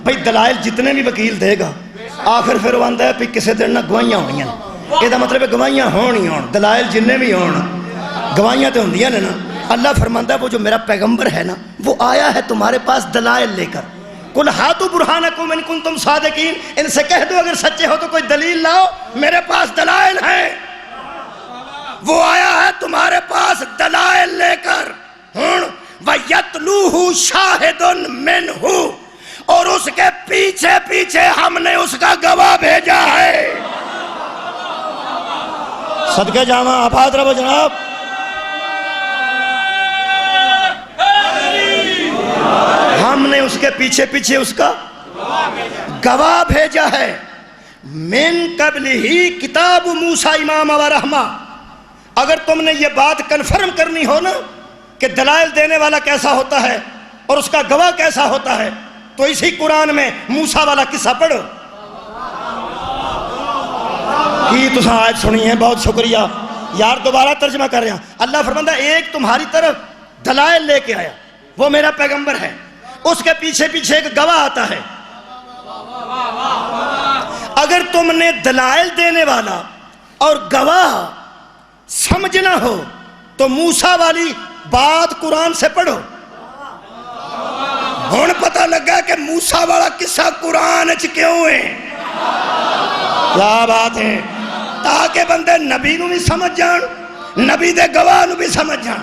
بھائی. دلائل جتنے بھی وکیل دے گا آخر پھر وہ آتا ہے کہ کسی دن نہ گواہیاں ہونی ہیں. یہ مطلب ہے گواہیاں ہونی ہون دلائل جننے بھی ہون گواہیاں تو ہوندیاں نے نا. اللہ فرماندا ہے وہ جو میرا پیغمبر ہے نا وہ آیا ہے تمہارے پاس دلائل لے کر. قل ہاتوا برہانکم ان کنتم صادقین ان سے کہہ دو اگر سچے ہو تو کوئی دلیل لاؤ میرے پاس دلائل ہیں. وہ آیا ہے تمہارے پاس دلائل لے کر. وَيَتْلُوهُ شَاهِدٌ مِّنْهُ اور اس کے پیچھے پیچھے ہم نے اس کا گواہ بھیجا ہے. صدقے جاواں آباد رہو جناب. ہم نے اس کے پیچھے پیچھے اس کا گواہ بھیجا ہے من قبل ہی کتاب موسیٰ امام و رحمہ. اگر تم نے یہ بات کنفرم کرنی ہو نا کہ دلائل دینے والا کیسا ہوتا ہے اور اس کا گواہ کیسا ہوتا ہے تو اسی قرآن میں موسیٰ والا قصہ پڑھو. کی تساں آیت سنی ہے، بہت شکریہ یار، دوبارہ ترجمہ کر رہے ہیں. اللہ فرماتا ہے ایک تمہاری طرف دلائل لے کے آیا، وہ میرا پیغمبر ہے، اس کے پیچھے پیچھے ایک گواہ آتا ہے. اگر تم نے دلائل دینے والا اور گواہ سمجھنا ہو تو موسیٰ والی بات قرآن سے پڑھو. ہن پتہ لگا کہ موسیٰ والا قصہ قرآن چ کیوں ہے. کیا بات ہے، تاکہ بندے نبی نو بھی سمجھ جان، نبی دے گواہ نو بھی سمجھ جان.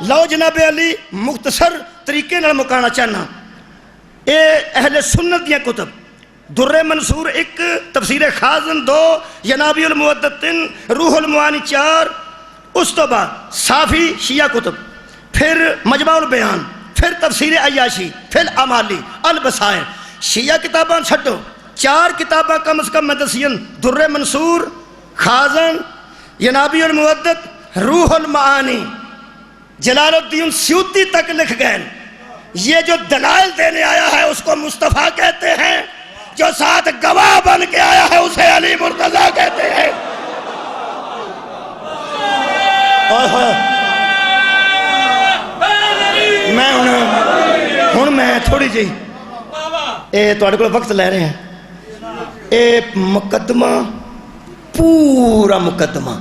لو جناب علی مختصر طریقے نال مکانا چاہنا، اے اہل سنت دیا کتب در منصور 1، تفسیر خازن 2، ینابی المودت 3، روح المعانی 4، اس تو بعد صافی شیعہ کتب، پھر مجمع البیان، پھر تفسیر عیاشی، پھر امالی البصائر. شیعہ کتاباں چھٹو، 4 کتاباں کم از کم میں دسین، در منصور، خازن، ینابی المودت، روح المعانی. جلال الدین سیوطی تک لکھ گئے یہ جو دلائل دینے آیا ہے اس کو مصطفیٰ کہتے ہیں، جو ساتھ گواہ بن کے آیا ہے اسے علی مرتضیٰ کہتے ہیں. میں تھوڑی جی تھوڑے کو وقت لے رہے ہیں. اے مقدمہ پورا مقدمہ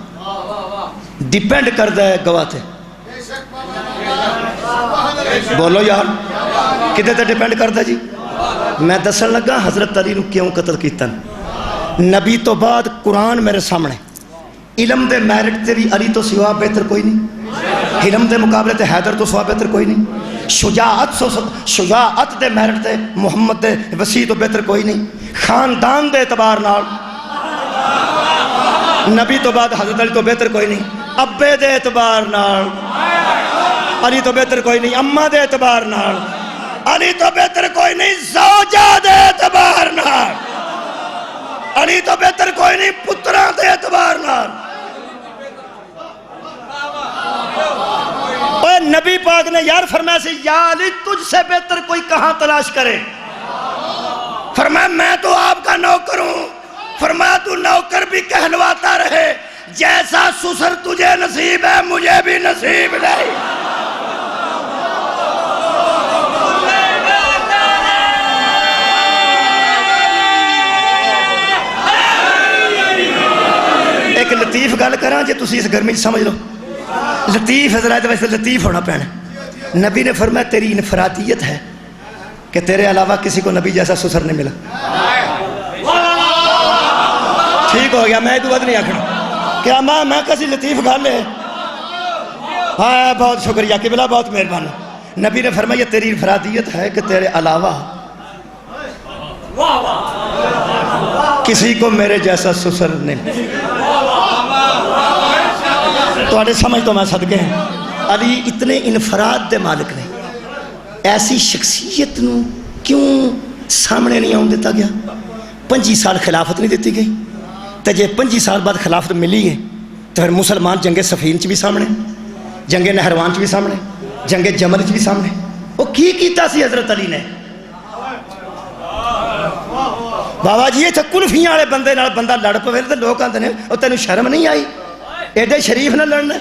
ڈیپینڈ کرتا ہے گواہ تے. بولو یار کدے تے ڈیپینڈ کرتا جی. میں دسن لگا حضرت علی نو کیوں قتل کیتا. نبی تو بعد قرآن میرے سامنے، علم دے میرٹ تے بھی علی تو سوا بہتر کوئی نہیں، علم دے مقابلے تے حیدر تو سوا بہتر کوئی نہیں، شجاعت دے میرٹ تے محمد دے وسیع تو بہتر کوئی نہیں، خاندان دے اعتبار نال نبی تو بعد حضرت علی تو بہتر کوئی نہیں، ابے دے اعتبار نال علی تو بہتر کوئی نہیں، اماں دے اعتبار نال علی تو بہتر کوئی نہیں، زوجہ دے اعتبار نال علی تو بہتر کوئی نہیں، پتران دے اعتبار نال. اور نبی پاک نے یار فرمایا سی یا علی تجھ سے بہتر کوئی کہاں تلاش کرے. فرمایا میں تو آپ کا نوکر ہوں. فرمایا تو نوکر بھی کہلواتا رہے، جیسا سسر تجھے نصیب ہے مجھے بھی نصیب نہیں. ایک لطیف گل کراں جے تسی اس گرمی سمجھ لو. لطیف حضرات ویسے لطیف ہونا پینا. نبی نے فرمایا تیری انفرادیت ہے کہ تیرے علاوہ کسی کو نبی جیسا سسر نہیں ملا. ٹھیک ہو گیا، میں تو بات نہیں آکھنا کیا میں کسی لطیف گل ہے. ہاں بہت شکریہ قبلہ، بہت مہربانی. نبی نے فرمایا تیری انفرادیت ہے کہ تیرے علاوہ کسی کو میرے جیسا سسر نہیں. تو سمجھ تو میں صدقے ہیں. علی اتنے انفراد دے مالک نے، ایسی شخصیت نو کیوں سامنے نہیں آن دیتا گیا. 25 سال خلافت نہیں دیتی گئی، تو جے 25 سال بعد خلافت ملی ہے تو پھر مسلمان جنگ صفین چ بھی سامنے، جنگ نہروان چ بھی سامنے، جنگ جمل چ بھی سامنے. وہ کی کیتا سی حضرت علی نے. بابا جی یہ کلفیاں والے بندے نال بندہ لڑ پوے تو لوگ آتے ہیں وہ تینوں شرم نہیں آئی؟ ایڈے شریف نہ لڑنا.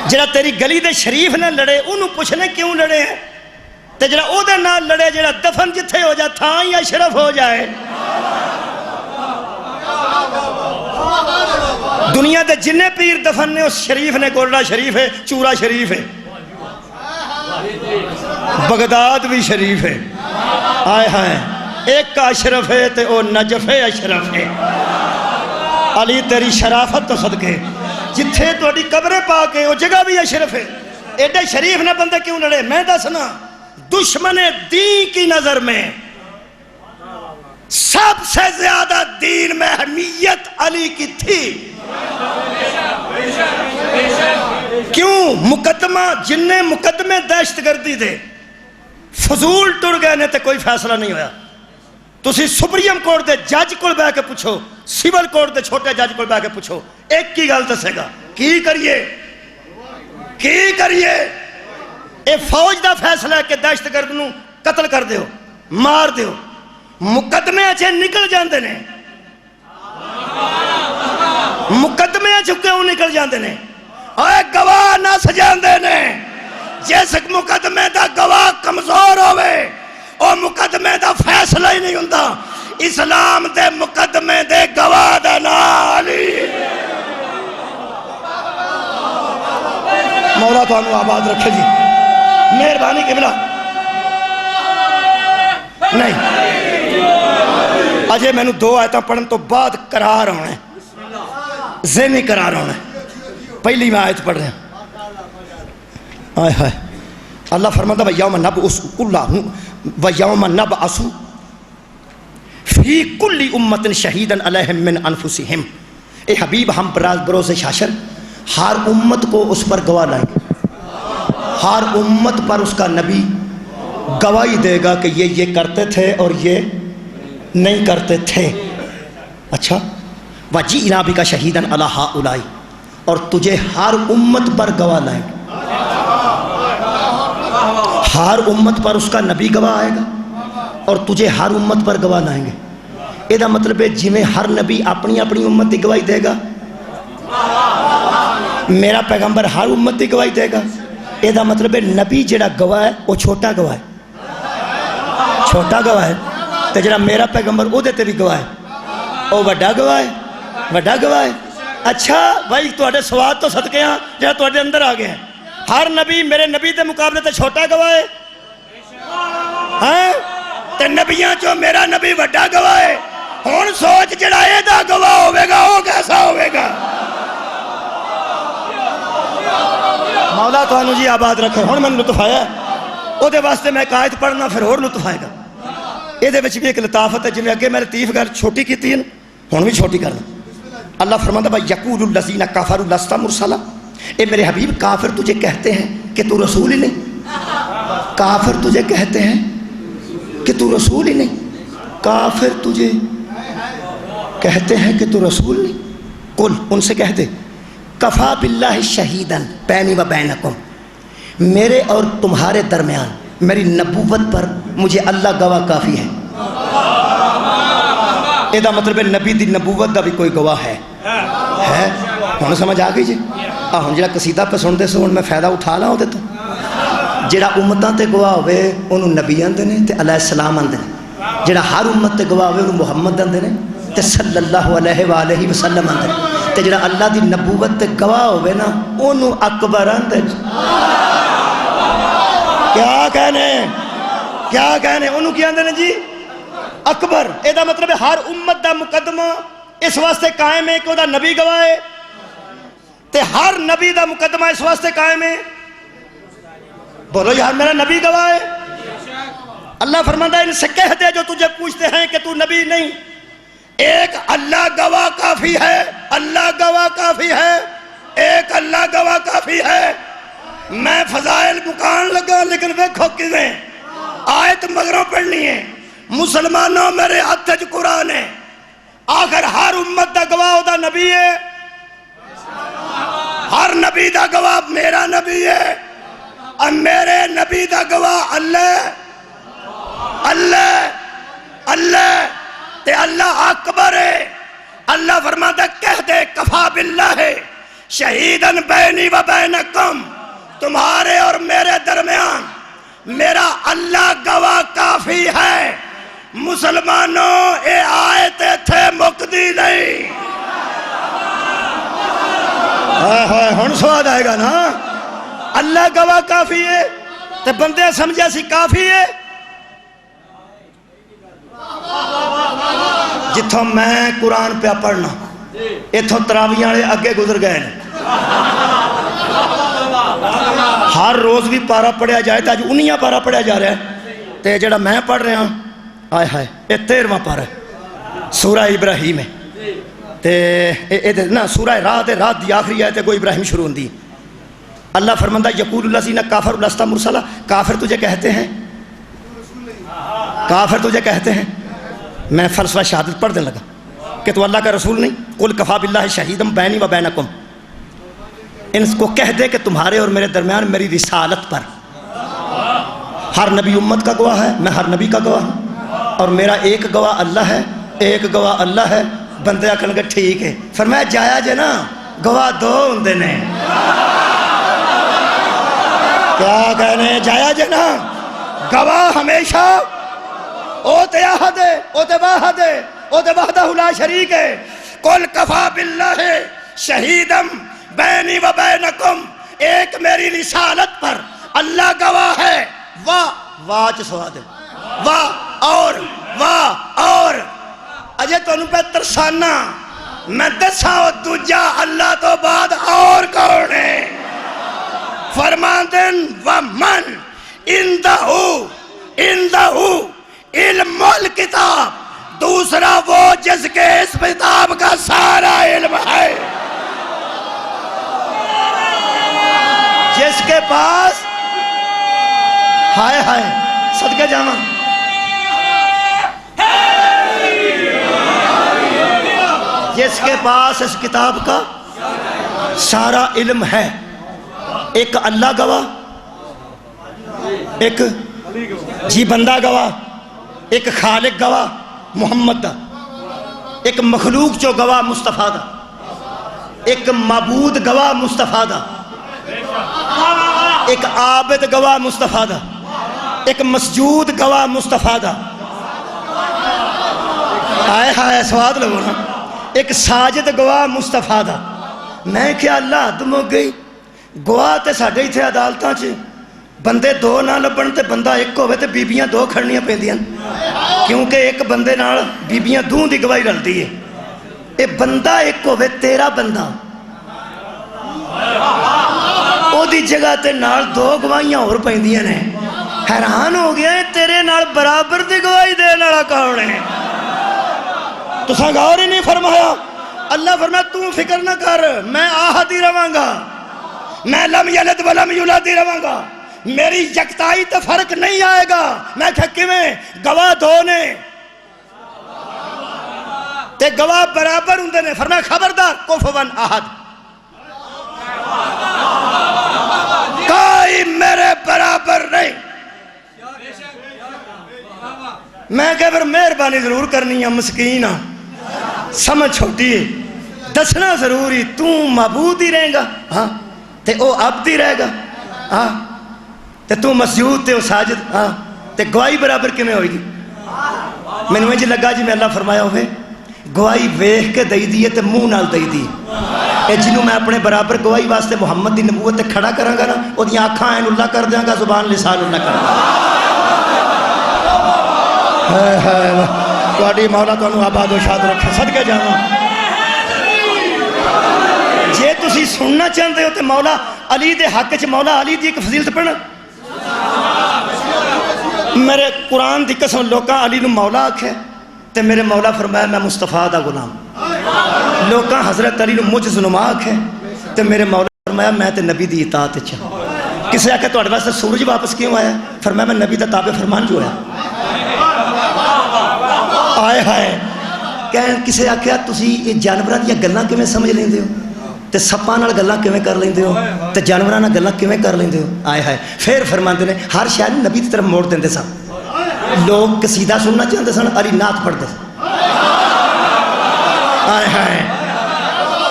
جڑا تیری گلی دے شریف نہ لڑے انہوں پوچھنے کیوں لڑے ہیں، تے جڑا او دے نال لڑے جڑا دفن جتھے ہو جائے تھاں یا شرف ہو جائے. دنیا دے جننے پیر دفن نے اس شریف نے گولڈا شریف ہے، چورا شریف ہے، بغداد بھی شریف ہے. آئے ہائے ایک کا اشرف ہے تے او نجف اشرف ہے. علی تیری شرافت تو صدقے جتھے توڑی قبر پا کے وہ جگہ بھی اشرف ہے. ایڈے شریف نہ بندے کیوں لڑے؟ میں دسنا دشمن دین کی نظر میں سب سے زیادہ دین میں اہمیت علی کی تھی. کیوں؟ مقدمہ جن نے مقدمے دہشت گردی دے فضول ٹر گئے نے تے کوئی فیصلہ نہیں ہویا. تسی سپریم کورٹ دے جج کول بیٹھ کے پوچھو, سول کورٹ دے چھوٹے جج کول بیٹھ کے پوچھو, ایک کی گل دسے گا. کی کریے اے فوج دا فیصلہ ہے کہ دہشت گرد نو قتل کر دیو, مار دیو. مقدمے اچھے نکل جاندے نے, مقدمے اچھے کیوں نکل جاندے نے؟ اے گواہ نہ سجاندے نے. جس مقدمے دا گواہ کمزور ہوئے او مقدمے دا فیصلہ ہی نہیں ہوندا. اسلام دے مقدمے دے گواہ دا نام علی. مولا تو انو آباد رکھے جی, مہربانی قبلہ. نہیں اجے میں نے 2 آیتاں پڑھن تو بعد قرار ہونا ہے, ذہنی قرار ہونا ہے. پہلی میں آیت پڑھ رہے ہیں. آئے ہائے, اللہ فرماتا وَيَوْمَ نَبْعَثُ وَيَوْمَ نَبْعَثُ فِي كُلِّ أُمَّةٍ شَهِيدًا عَلَيْهِمْ مِنْ أَنفُسِهِمْ. اے حبیب ہم بروز حشر ہر امت کو اس پر گواہ لائیں گے. ہر امت پر اس کا نبی گواہی دے گا کہ یہ کرتے تھے اور یہ نہیں کرتے تھے. اچھا, وَجِئْنَا بِكَ شَهِيدًا عَلَىٰ هَٰؤُلَاءِ, اور تجھے ہر امت پر گواہ لائیں گے. ہر امت پر اس کا نبی گواہ آئے گا اور تجھے ہر امت پر گواہ لائیں گے. یہ دا مطلب ہے جی میں ہر نبی اپنی اپنی امت کی گواہی دے گا, میرا پیغمبر ہر امت کی گواہی دے گا. یہ دا مطلب ہے نبی جڑا گواہ ہے وہ چھوٹا گواہ ہے, چھوٹا گواہ ہے. تو جڑا میرا پیغمبر وہ دیتے بھی گواہ ہے وہ بڑا گواہ ہے, بڑا گواہ ہے. اچھا بھائی تواڈے سواد تو صدقے ہاں جڑا تواڈے اندر آ گیا ہے. ہر نبی میرے نبی دے مقابلے تے چھوٹا گواہ ہے ہاں, تے نبیاں چو میرا نبی بڑا گواہ ہے. ہن سوچ جڑا اے دا گواہ ہوے گا وہ کیسا ہوے گا؟ مولا تانوں جی آباد رکھے. ہن مینوں لطف آیا او دے واسطے میں ایک آیت پڑھنا پھر اور لطف آئے گا. اے دے وچ بھی ایک لطافت ہے, جویں اگے میں لطیف گل چھوٹی کیتی ہے ہن بھی چھوٹی کرنا. اللہ فرماتا ہے یقول الذین کفروا لست مرسلا. اے میرے حبیب کافر تجھے کہتے ہیں کہ تو رسول ہی نہیں. کافر تجھے کہتے ہیں کہ تو رسول ہی نہیں. کافر تجھے کہتے ہیں کہ تو رسول نہیں. قل, ان سے کہہ دے, کفا باللہ شہیدن بینی و بینکم, میرے اور تمہارے درمیان میری نبوت پر مجھے اللہ گواہ کافی ہے. یہ دا مطلب ہے نبی دی نبوت دا بھی کوئی گواہ ہے. ہن سمجھ آ گئی جی؟ ہن جڑا قصیدہ پہ سن دے سو ہن میں فائدہ اٹھا لا دے تو. جڑا امتاں تے گواہ ہوئے انہوں نبی آندے نے تے علیہ السلام آندے نے. جڑا ہر امت تے گواہ ہوئے انہوں محمد آندے نے تے صلی اللہ علیہ وآلہ وسلم آندے نے. تے جڑا اللہ دی نبوت تے گواہ ہوئے نا انہوں اکبر آندے. کیا کہنے انہوں کیا آندے نے جی؟ اکبر. اے دا مطلب ہے ہر امت دا مقدمہ اس واسطے قائم ہے کہ وہ دا نبی گواہ ہے, تے ہر نبی دا مقدمہ اس واسطے قائم ہے. بولو یار میرا نبی گواہ ہے. اللہ فرماتا ہے ان سے کہہ دے جو تجھے پوچھتے ہیں کہ تو نبی نہیں, ایک اللہ گواہ کافی ہے. اللہ گواہ کافی ہے, ایک اللہ گواہ کافی ہے. میں فضائل مکان لگا لیکن ویکھو کیویں آیت مگروں پڑھنی ہے. مسلمانوں میرے ہاتھ وچ قرآن ہے. آخر ہر امت دا گواہ دا نبی ہے, ہر نبی دا گواہ میرا نبی ہے, اور میرے نبی دا گواہ اللہ. اللہ تے اللہ اکبر ہے. اللہ فرماتا کہہ دے کفا باللہ شہیدن بینی و بینکم, تمہارے اور میرے درمیان میرا اللہ گواہ کافی ہے. مسلمانوں اے آیت تھے مقدی نہیں. ہن سواد آئے گا نا. اللہ گواہ کافی ہے تے بندے سمجھے سی کافی ہے. جتھوں میں قرآن پہ پڑھنا اتھوں تراویح والے اگے گزر گئے. ہر روز بھی پارا پڑھیا جائے تو اج 19 پارا پڑھیا جا رہا ہے. تے جڑا میں پڑھ رہا ہوں آئے ہائے یہ 13واں پارا ہے سورہ ابراہیم ہے. تے نا سورہ رات دی آخری آیت ہے گو ابراہیم شروع ہوندی. اللہ فرماتا یقول الذین کفروا لست مرسلا, کافر تجھے کہتے ہیں کافر تجھے کہتے ہیں، میں فلسفہ شہادت پڑھ دینے لگا کہ تو اللہ کا رسول نہیں، قل کفا باللہ شہیدم بینی و بینکم، ان کو کہہ دے کہ تمہارے اور میرے درمیان میری رسالت پر ہر نبی امت کا گواہ ہے، میں ہر نبی کا گواہ ہوں، اور میرا ایک گواہ اللہ ہے، ایک گواہ اللہ ہے۔ بندے آکھن گے ٹھیک ہے، فرمایا جایا جے نا گواہ دو ہوندے نے، کیا کہنے جایا جے نا گواہ ہمیشہ او تے احد ہے، او تے واحد ہے، او تے وحدہ لا شریک ہے۔ قل کفا باللہ شہیدم بینی و بینکم، ایک میری رسالت پر اللہ گواہ ہے۔ واہ واہ چ سواد ہے، واہ اور اجے تانوں پہ ترسانا میں دساں دوجا اللہ تو بعد اور کون ہے؟ فرماندن ومن اندہو علم الکتاب، دوسرا وہ جس کے اس کتاب کا سارا علم ہے، جس کے پاس ہائے ہائے صدقے جانا جس کے پاس اس کتاب کا سارا علم ہے، ایک اللہ گواہ، ایک جی بندہ گواہ، ایک خالق گواہ محمد دا، ایک مخلوق جو گواہ مصطفیٰ دا، ایک معبود گواہ مصطفیٰ دا، ایک عابد گواہ مصطفیٰ دا، ایک مسجود گواہ مصطفیٰ دا، آئے ہائے سواد لگو نا، ایک ساجد گواہ مصطفیٰ دا۔ میں کیا اللہ دم ہو گئی، گواہ تے ساڑھے ہی تھے عدالتاں چھے، بندے دو نہ لبن تے بندہ ایک ہوئے تے بیبیاں دو کھڑنیاں پہ دیاں، کیونکہ ایک بندے نال بیبیاں دوں دی گواہی رل دی ہے، اے بندہ ایک ہوئے تیرا بندہ، او دی جگہ تے نال دو گواہیاں اور پہندیاں نے، حیران ہو گیا ہے تیرے نال برابر دی گواہی دے نالا کون ہے؟ تو سنگ اور ہی نہیں فرمایا، اللہ فرمایا تو فکر نہ کر، میں آہد ہی رواں گا، میں لم یلد ولم یولد ہی رواں گا، میری یکتائی تو فرق نہیں آئے گا۔ میں کھکی میں گواہ دو نے تے گواہ برابر ہوں نے، فرمایا خبردار کفوا احد، کوئی میرے برابر نہیں۔ میں کہ پھر مہربانی ضرور کرنی ہے، مسکین ہاں، سمجھ چھوٹی ہے، دسنا ضروری، تو معبود ہی رہے گا ہاں تے او عبد ہی رہے گا ہاں تے تو مسجود تے او ساجد ہاں تے گواہی برابر کیویں ہوئے گی؟ میں نے مجھے لگا جی میں اللہ فرمایا ہوئے گواہی ویکھ کے دئی دی ہے تے منہ نال دئی دی اے جنوں میں اپنے برابر گواہی واسطے محمد دی نبوت تے کھڑا کراں گا نا، او دی آنکھاں عین اللہ کر دیاں گا، زبان لسان اللہ کر دیاں گا۔ تواڈی مولا تانوں آباد و شاد رکھے، صدقے جاواں۔ جے تسی سننا چاہندے ہو تے مولا علی دے حق چ مولا علی دی ایک فضیلت پڑھنا، میرے قرآن دی قسم لوکاں علی نو مولا آکھے تے میرے مولا فرمایا میں مصطفیٰ دا غلام، لوکاں حضرت علی نو مجھ نما آکھے تے میرے مولا فرمایا میں تے نبی دی اطاعت چ۔ کسے آکھے تواڈے واسطے سورج واپس کیوں آیا؟ فرمایا میں نبی دا تابع فرمان جو ہے۔ آئے ہائے کہن کسے آکھیا تسی یہ جانوراں دی گلاں کیویں سمجھ لیندے ہو تے سپاں نال گلاں کیویں کر لیندے ہو تے جانوراں نال گلاں کیویں کر لیندے ہو؟ آئے ہائے پھر فرماندے نے ہر شے نبی دی طرف موڑ دیندے سن، لوگ قصیدہ سننا چاہتے سن، علی نعت پڑھتے سن۔ آئے ہائے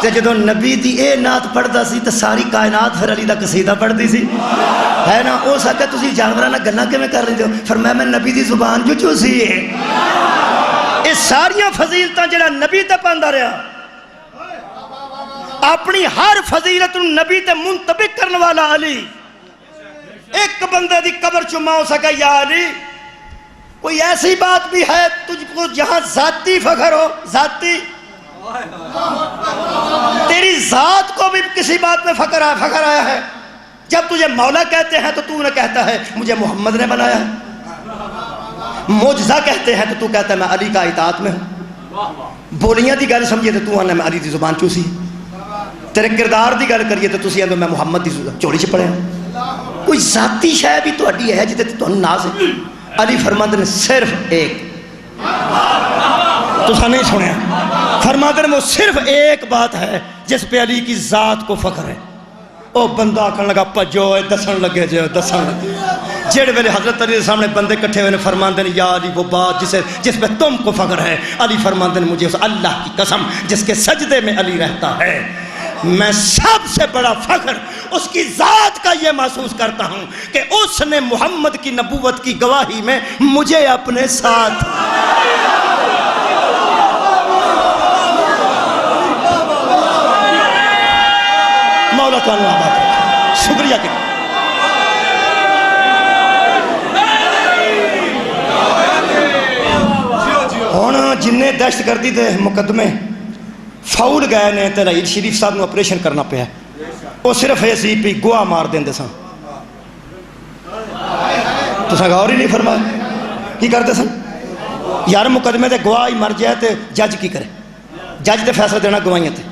تے جدوں نبی دی اے نعت پڑھدا سی تے ساری کائنات پھر علی دا قصیدہ پڑھدی سی، ہے نا؟ او سکے تسی جانوراں نال گلاں کیویں کر لیندے ہو؟ فرمایا میں نبی دی زبان جو چوسی ہے۔ یہ ساریاں فضیلتاں جڑا نبی تے پاندا رہا، اپنی ہر فضیلت نبی تے منطبق کرنے والا علی، ایک بندے دی قبر چما ہو سکا یا علی کوئی ایسی بات بھی ہے تجھ کو جہاں ذاتی فخر ہو، ذاتی تیری ذات کو بھی کسی بات میں فخر آیا ہے؟ جب تجھے مولا کہتے ہیں تو تو نہ کہتا ہے مجھے محمد نے بنایا ہے، معجزہ کہتے ہیں تو تو کہتا ہے میں علی کا اطاعت میں ہوں، بولیاں دی گل سمجھے تو تو آنا میں علی دی زبان چوسی، تیرے کردار دی گل کریے تو تسی آندے میں محمد دی چوڑی چ پڑھیا۔ کوئی ذاتی شے بھی تہاڈی ہے جتے تے تانوں ناز ہے؟ علی فرماتے ہیں صرف ایک، تو نہیں سنیا، فرماتے ہیں وہ صرف ایک بات ہے جس پہ علی کی ذات کو فخر ہے۔ او بندہ کہنے لگا پجو دسن لگے جو دسن لگے، جیڑے ویلے حضرت علی کے سامنے بندے کٹھے ہوئے فرماتے ہیں یا علی وہ بات جس پہ تم کو فخر ہے۔ علی فرماتے ہیں مجھے اس اللہ کی قسم جس کے سجدے میں علی رہتا ہے، میں سب سے بڑا فخر اس کی ذات کا یہ محسوس کرتا ہوں کہ اس نے محمد کی نبوت کی گواہی میں مجھے اپنے ساتھ مولا تعالیٰ آباد رکھے۔ شکریہ کہ ہوں جن دہشت گردی دے مقدمے فاؤل گئے نے تے رحیل شریف صاحب نے آپریشن کرنا پیا، وہ صرف یہ سی بھی گواہ مار دیں سن، تو غور ہی نہیں فرمایا کی کرتے سن؟ یار مقدمے تے گواہ ہی مر جائے تے جج کی کرے؟ جج تے فیصلہ دینا گواہیاں تے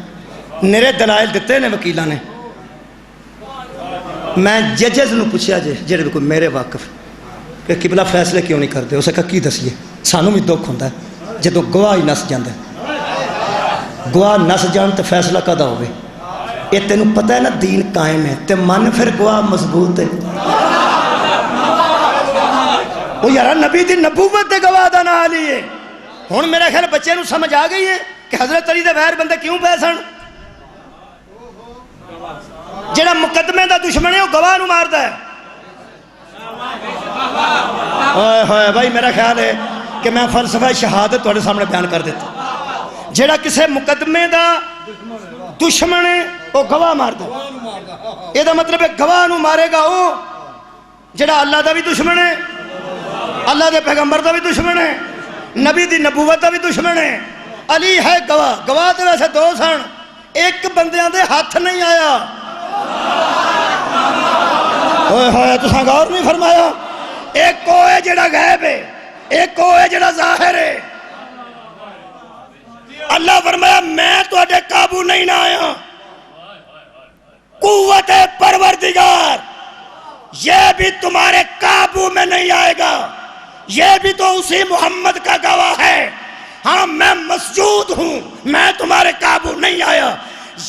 میرے دلائل دیتے نے وکیلاں نے۔ میں ججز نو پوچھا جڑے بھی کوئی میرے واقف کہ قبلہ فیصلے کیوں نہیں کرتے، اسے کہا کی دسیے سانوں بھی دکھ ہوتا ہے جدوں گواہ ہی نس جاندے، گواہ نس جان تو فیصلہ کدا ہوئے؟ یہ تینوں پتہ ہے نا دین قائم ہے تے من پھر گواہ مضبوط ہے۔ وہ یارا نبی دی نبوت دے گواہ دا نہ علی ہے۔ ہن میرے خیال بچے نو سمجھ آ گئی ہے کہ حضرت علی دے غیر بندے کیوں پے سن؟ جڑا مقدمے دا دشمن ہے وہ گواہ نو ماردا ہے۔ اوئے ہوئے بھائی میرا خیال ہے کہ میں فلسفہ شہادت تواڈے سامنے بیان کر دیتا، جڑا کسے مقدمے دا دشمن ہے وہ گواہ ماردا ہے۔ یہ دا مطلب ہے گواہ نو مارے گا وہ جڑا اللہ دا بھی دشمن ہے، اللہ دے پیغمبر دا بھی دشمن ہے، نبی دی نبوت دا بھی دشمن ہے۔ علی ہے گواہ، گواہ تے ویسے دو سن، ایک بندیاں دے ہاتھ نہیں آیا۔ ہوئے ہوئے تساں غور نہیں فرمایا، ایک کو ہے جڑا غیب ہے، ایک کو ہے جڑا ظاہر ہے۔ اللہ فرمایا میں تواڈے قابو نہیں نہ آیا، قوت پروردگار یہ بھی تمہارے قابو میں نہیں آئے گا، یہ بھی تو اسی محمد کا گواہ ہے۔ ہاں میں مسجود ہوں، میں تمہارے قابو نہیں آیا،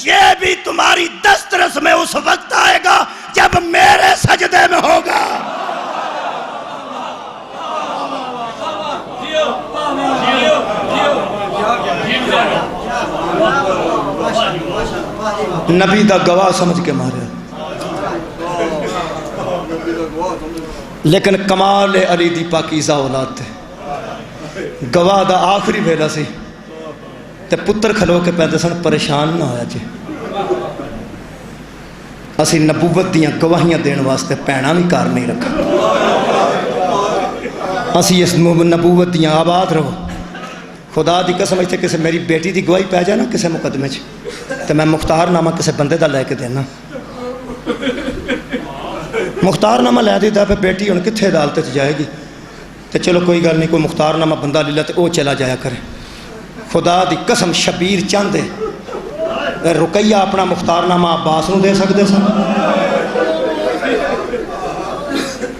یہ بھی تمہاری دسترس میں اس وقت آئے گا جب میرے سجدے میں ہوگا۔ نبی دا گواہ سمجھ کے مارے، لیکن کمال علی دی پاکیزہ اولاد تے گواہ دا آخری ویلا سی تے پتر کھلو کے پیدا سن، پریشان نہ ہویا جی اسی نبوت دیاں گواہیاں دین واسطے پینا بھی کار نہیں رکھا، اسی اس نبوت دیاں آباد رہو۔ خدا دی قسم اتنے کسی میری بیٹی دی گواہی پہ جائے نا کسی مقدمے تو میں مختار نامہ کسی بندے دا لے کے دینا، مختار نامہ لے دیتا پہ بیٹی ہن کتھے عدالت جائے گی تو چلو کوئی گل نہیں، کوئی مختار نامہ بندہ لے لیتے وہ چلا جایا کرے۔ خدا دی قسم شبیر چاندے رقیہ اپنا مختار نامہ عباس نو دے سکتے سن،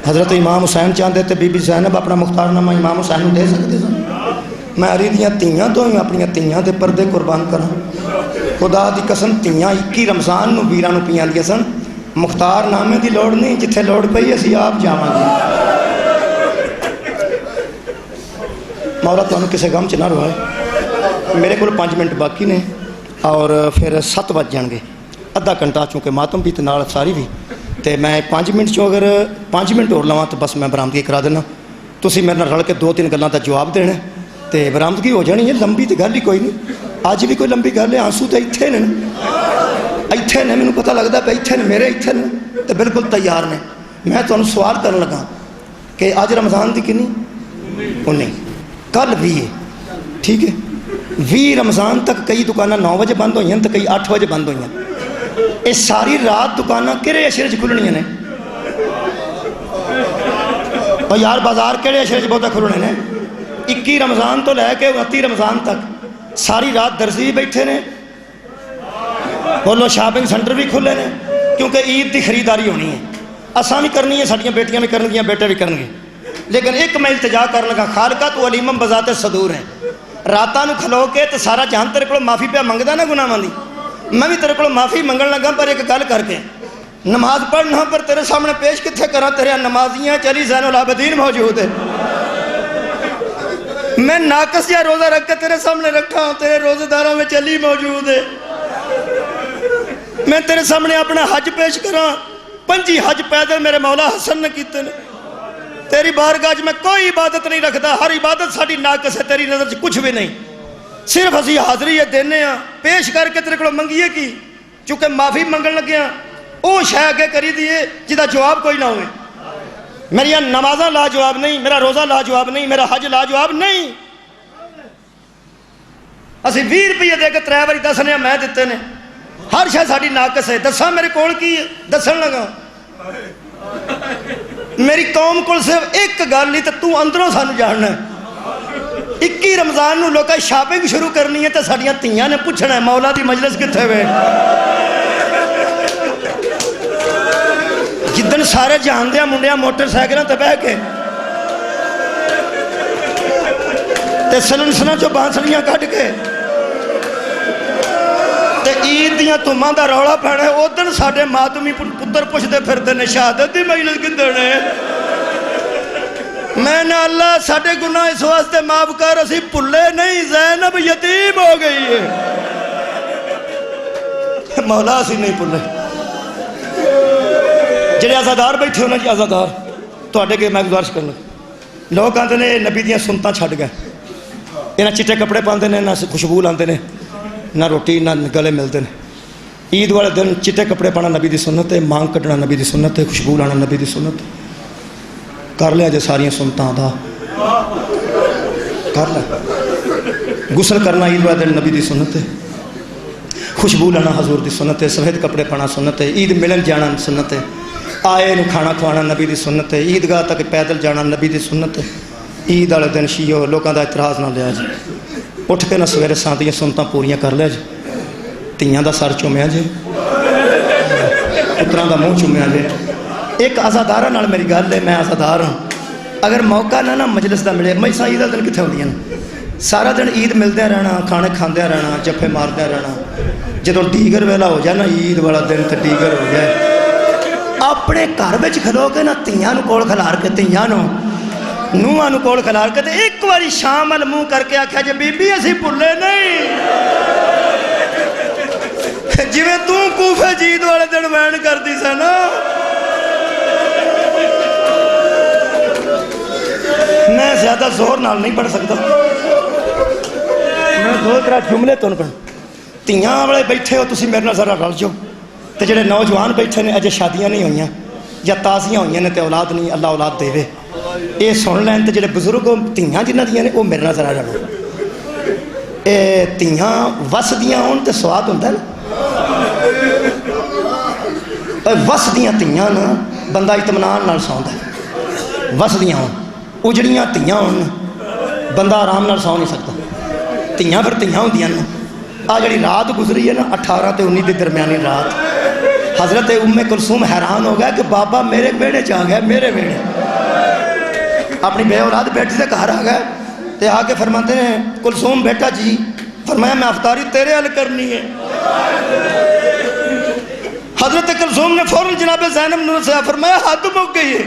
حضرت امام حسین چاندے تے بی بی زینب اپنا مختار نامہ امام حسین نو دے سکتے سن۔ میں علی دیاں تیاں تو ہی اپنی تیاں دے پردے قربان کرا، خدا دی قسم تیاں 21 رمضان نو بیران نو پیاں دیا سن، مختار نامے دی لوڑ نہیں، جتھے لوڑ پئی اسی آپ جاواں گے۔ مولا تانوں کسے غم چ نہ روائے۔ میرے کو 5 منٹ باقی نے اور پھر 7 بج جان گے، ادھا گھنٹہ چونکہ ماتم بھی نال افساری بھی تے میں 5 منٹ چوں اگر 5 منٹ اور لواں تو بس میں برآمدگی کرا دینا، تسی میرے نال رل کے 2-3 گلاں دا جواب دینا تے برآمدگی ہو جانی ہے۔ لمبی تے گل ہی کوئی نہیں، اج بھی کوئی لمبی گل ہے، آنسو تے ایتھے نے، ایتھے نے، مینوں پتہ لگدا پیا ایتھے نے، میرے ایتھے نے تے بالکل تیار نے۔ میں تانوں سوال کرن لگا کہ اج رمضان دی کنی 19 کل 20 ٹھیک ہے، 20 رمضان تک کئی دکاناں 9 بجے بند ہوئی ہیں تو کئی 8 بجے بند ہوئی ہیں، یہ ساری رات دکاناں کہڑے اشرے چ کھلنیاں نے؟ اور یار بازار کہڑے اشرے چ بہتا کھلنے نے؟ 21 رمضان تو لے کے 29 رمضان تک ساری رات درزی بیٹھے نے، بولو شاپنگ سینٹر بھی کھلے نے کیونکہ عید کی خریداری ہونی ہے، اساں بھی کرنی ہے، ساڈیاں بیٹیاں بھی کرن گیاں، بیٹے بھی کرن گے۔ لیکن ایک میں التجا کر لگا، خالقہ تو علیمم بذات صدور ہے، راتاں نو کھلو کے تو سارا جہان تیرے کو معافی پہ منگدا نا گناہاں دی، میں بھی تیرے کو معافی منگن لگا، پر ایک گل کر کے نماز پڑھنا پر تیرے سامنے پیش کتھے کراں؟ تیرے نمازیاں چلی زین العابدین موجود ہے، میں ناقص یا روزہ رکھ کے تیرے سامنے رکھا، تیرے روزہ داراں میں علی موجود ہے، میں تیرے سامنے اپنا حج پیش کراں، 5 حج پیدل میرے مولا حسن نے کیتے نے، تیری بارگاہ میں کوئی عبادت نہیں رکھتا، ہر عبادت ساڑی ناقص ہے، تیری نظر کچھ بھی نہیں، صرف اسی حاضری ہے دینے ہاں، پیش کر کے تیرے کو منگیے کی، چونکہ معافی منگن لگے ہاں او شے اگے کری دیئے جدا جواب کوئی نہ ہوئے، میری نمازاں لا جواب نہیں، میرا روزہ لا جواب نہیں، میرا حج لا جواب نہیں، اسی 20 روپیے دے کے 3 باری دسنے میں دیتے نے، ہر شے ساڑی ناقص ہے، دساں میرے کول کی دسن لگا، میری قوم کو صرف ایک گل نہیں تو اندروں سانو جاننا ہے، 21 رمضان نو لوکا شاپنگ شروع کرنی ہے تو ساڑیاں تیاں نے پوچھنا ہے مولا دی مجلس کتھے وے، جدن سارے جہان دیاں منڈیاں موٹر سائیکلاں تے بہ کے تے سلنسنا جو بانسڑیاں کٹ کے تے عید دیاں تمہاں دا روڑا پڑھے اودن ساڑے ماتمی پتر پوچھتے پھرتے نے شہادت دی مجلس کدھر نے، میں نے اللہ ساڑے گناہ اس واسطے معاف کر، اسی پلے نہیں، زینب یتیم ہو گئی ہے، مولا اسی نہیں پلے، جڑے آزادار بیٹھے ہونا جی آزادار تو اڈے کے میں گزارش کرنا، لوگ آندے نے نبی دیاں سنتاں چھڑ گئے، انہاں چٹے کپڑے پاندے نے، نہ خوشبو لاندے نے، نہ روٹی نہ گلے ملتے ہیں، عید والے دن چٹے کپڑے پانا نبی دی سنت ہے، مانگ کٹنا نبی دی سنت ہے، خوشبو لانا نبی دی سنت ہے، کر لیا جے ساریاں سنتاں دا کر لیا، غسل کرنا عید والے دن نبی دی سنت ہے، خوشبو لانا حضور دی سنت ہے، سفید کپڑے پانا سنت ہے، عید ملن جانا سنت ہے، آئے نو کھانا کھوانا نبی دی سنت ہے، عیدگاہ تک پیدل جانا نبی دی سنت ہے، عید والے دن شیو لوگوں دا اعتراض نہ لیا جی، اٹھ کے نہ سویرے سانتیاں سنتاں پوریاں کر لیا جی، تیاں دا سر چومیا جی، پتراں دا منہ چومیا جی، ایک آزادارہ نال میری گل ہے، میں آزادار ہوں، اگر موقع نہ مجلس دا ملے، میں عید دن کتنے ہوندیاں سارا دن عید ملدے رہنا، کھانے کھاندے رہنا، جفے ماردے رہنا، جدوں ڈیگر ویلا ہو جائے نا عید والا دن تے ڈیگر ہو جائے، اپنے گھر وچ کھلو کے نا تیاں نو کول کھلار کے تیاں نو نوہاں نو کول کھلار کے تے ایک واری شام ال منہ کر کے آکھیا جے بی بی اسی بھلے نہیں، جویں تو کوفے جید والے دن وین کردی سا نا، میں زیادہ زور نال نہیں پڑھ سکتا، میں 2-3 جملے تو پڑھ، تیاں والے بیٹھے ہو تسی میرے نال ذرا رل جاؤ، تے جڑے نوجوان بیٹھے نے اجے شادیاں نہیں ہوئیاں یا تازیاں ہوئیاں نے تے اولاد نہیں، اللہ اولاد دے وے، اے سن لین تے جڑے بزرگ تیاں جنہ دیاں نے وہ میرے نال ذرا رلو، اے تیاں وس دیاں ہون تے سواد ہوندا ہے نا، وس دیاں تیاں نا بندہ اطمینان نال سوندا ہے، وس دیاں ہون اجڑیاں تیاں ہون بندہ آرام نال سو نہیں سکتا، تیاں پھر تیاں ہوندیاں نا، آ جڑی رات گزری ہے نا 18 تے 19 دی درمیانی رات، حضرت ام کلثوم حیران ہو گیا کہ بابا میرے بیڑے چاہ گیا، میرے بیڑے، اپنی بے اولاد بیٹی سے گھر آ گئے تے آ کے فرماتے ہیں کلثوم بیٹا جی، فرمایا میں افطاری تیرے حل کرنی ہے، حضرت کلثوم نے فوراً جناب زینب نور سے فرمایا حد مک گئی ہے،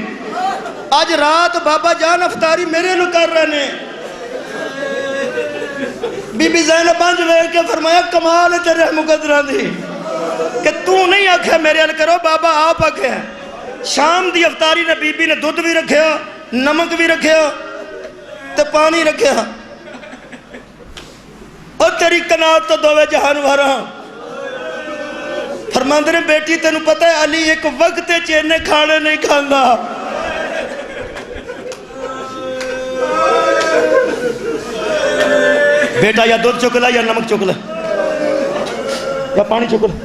آج رات بابا جان افطاری میرے لو کر رہے ہیں، بی بی زینب بانج لے کے فرمایا کمال ہے تیرے مقدران دی کہ تو نہیں آکھے میرے حل کرو، بابا آپ آکھے، شام دی افطاری نے بی بی نے دودھ بھی رکھیا، نمک بھی رکھیا تے پانی رکھیا، اور تیری قناعت تو دوے جہان بھرا، فرماندے نے بیٹی تینوں پتہ ہے علی ایک وقت چینے کھانے نہیں کھاندا، بیٹا یا دودھ چکلا یا نمک چکلا یا پانی چکلا،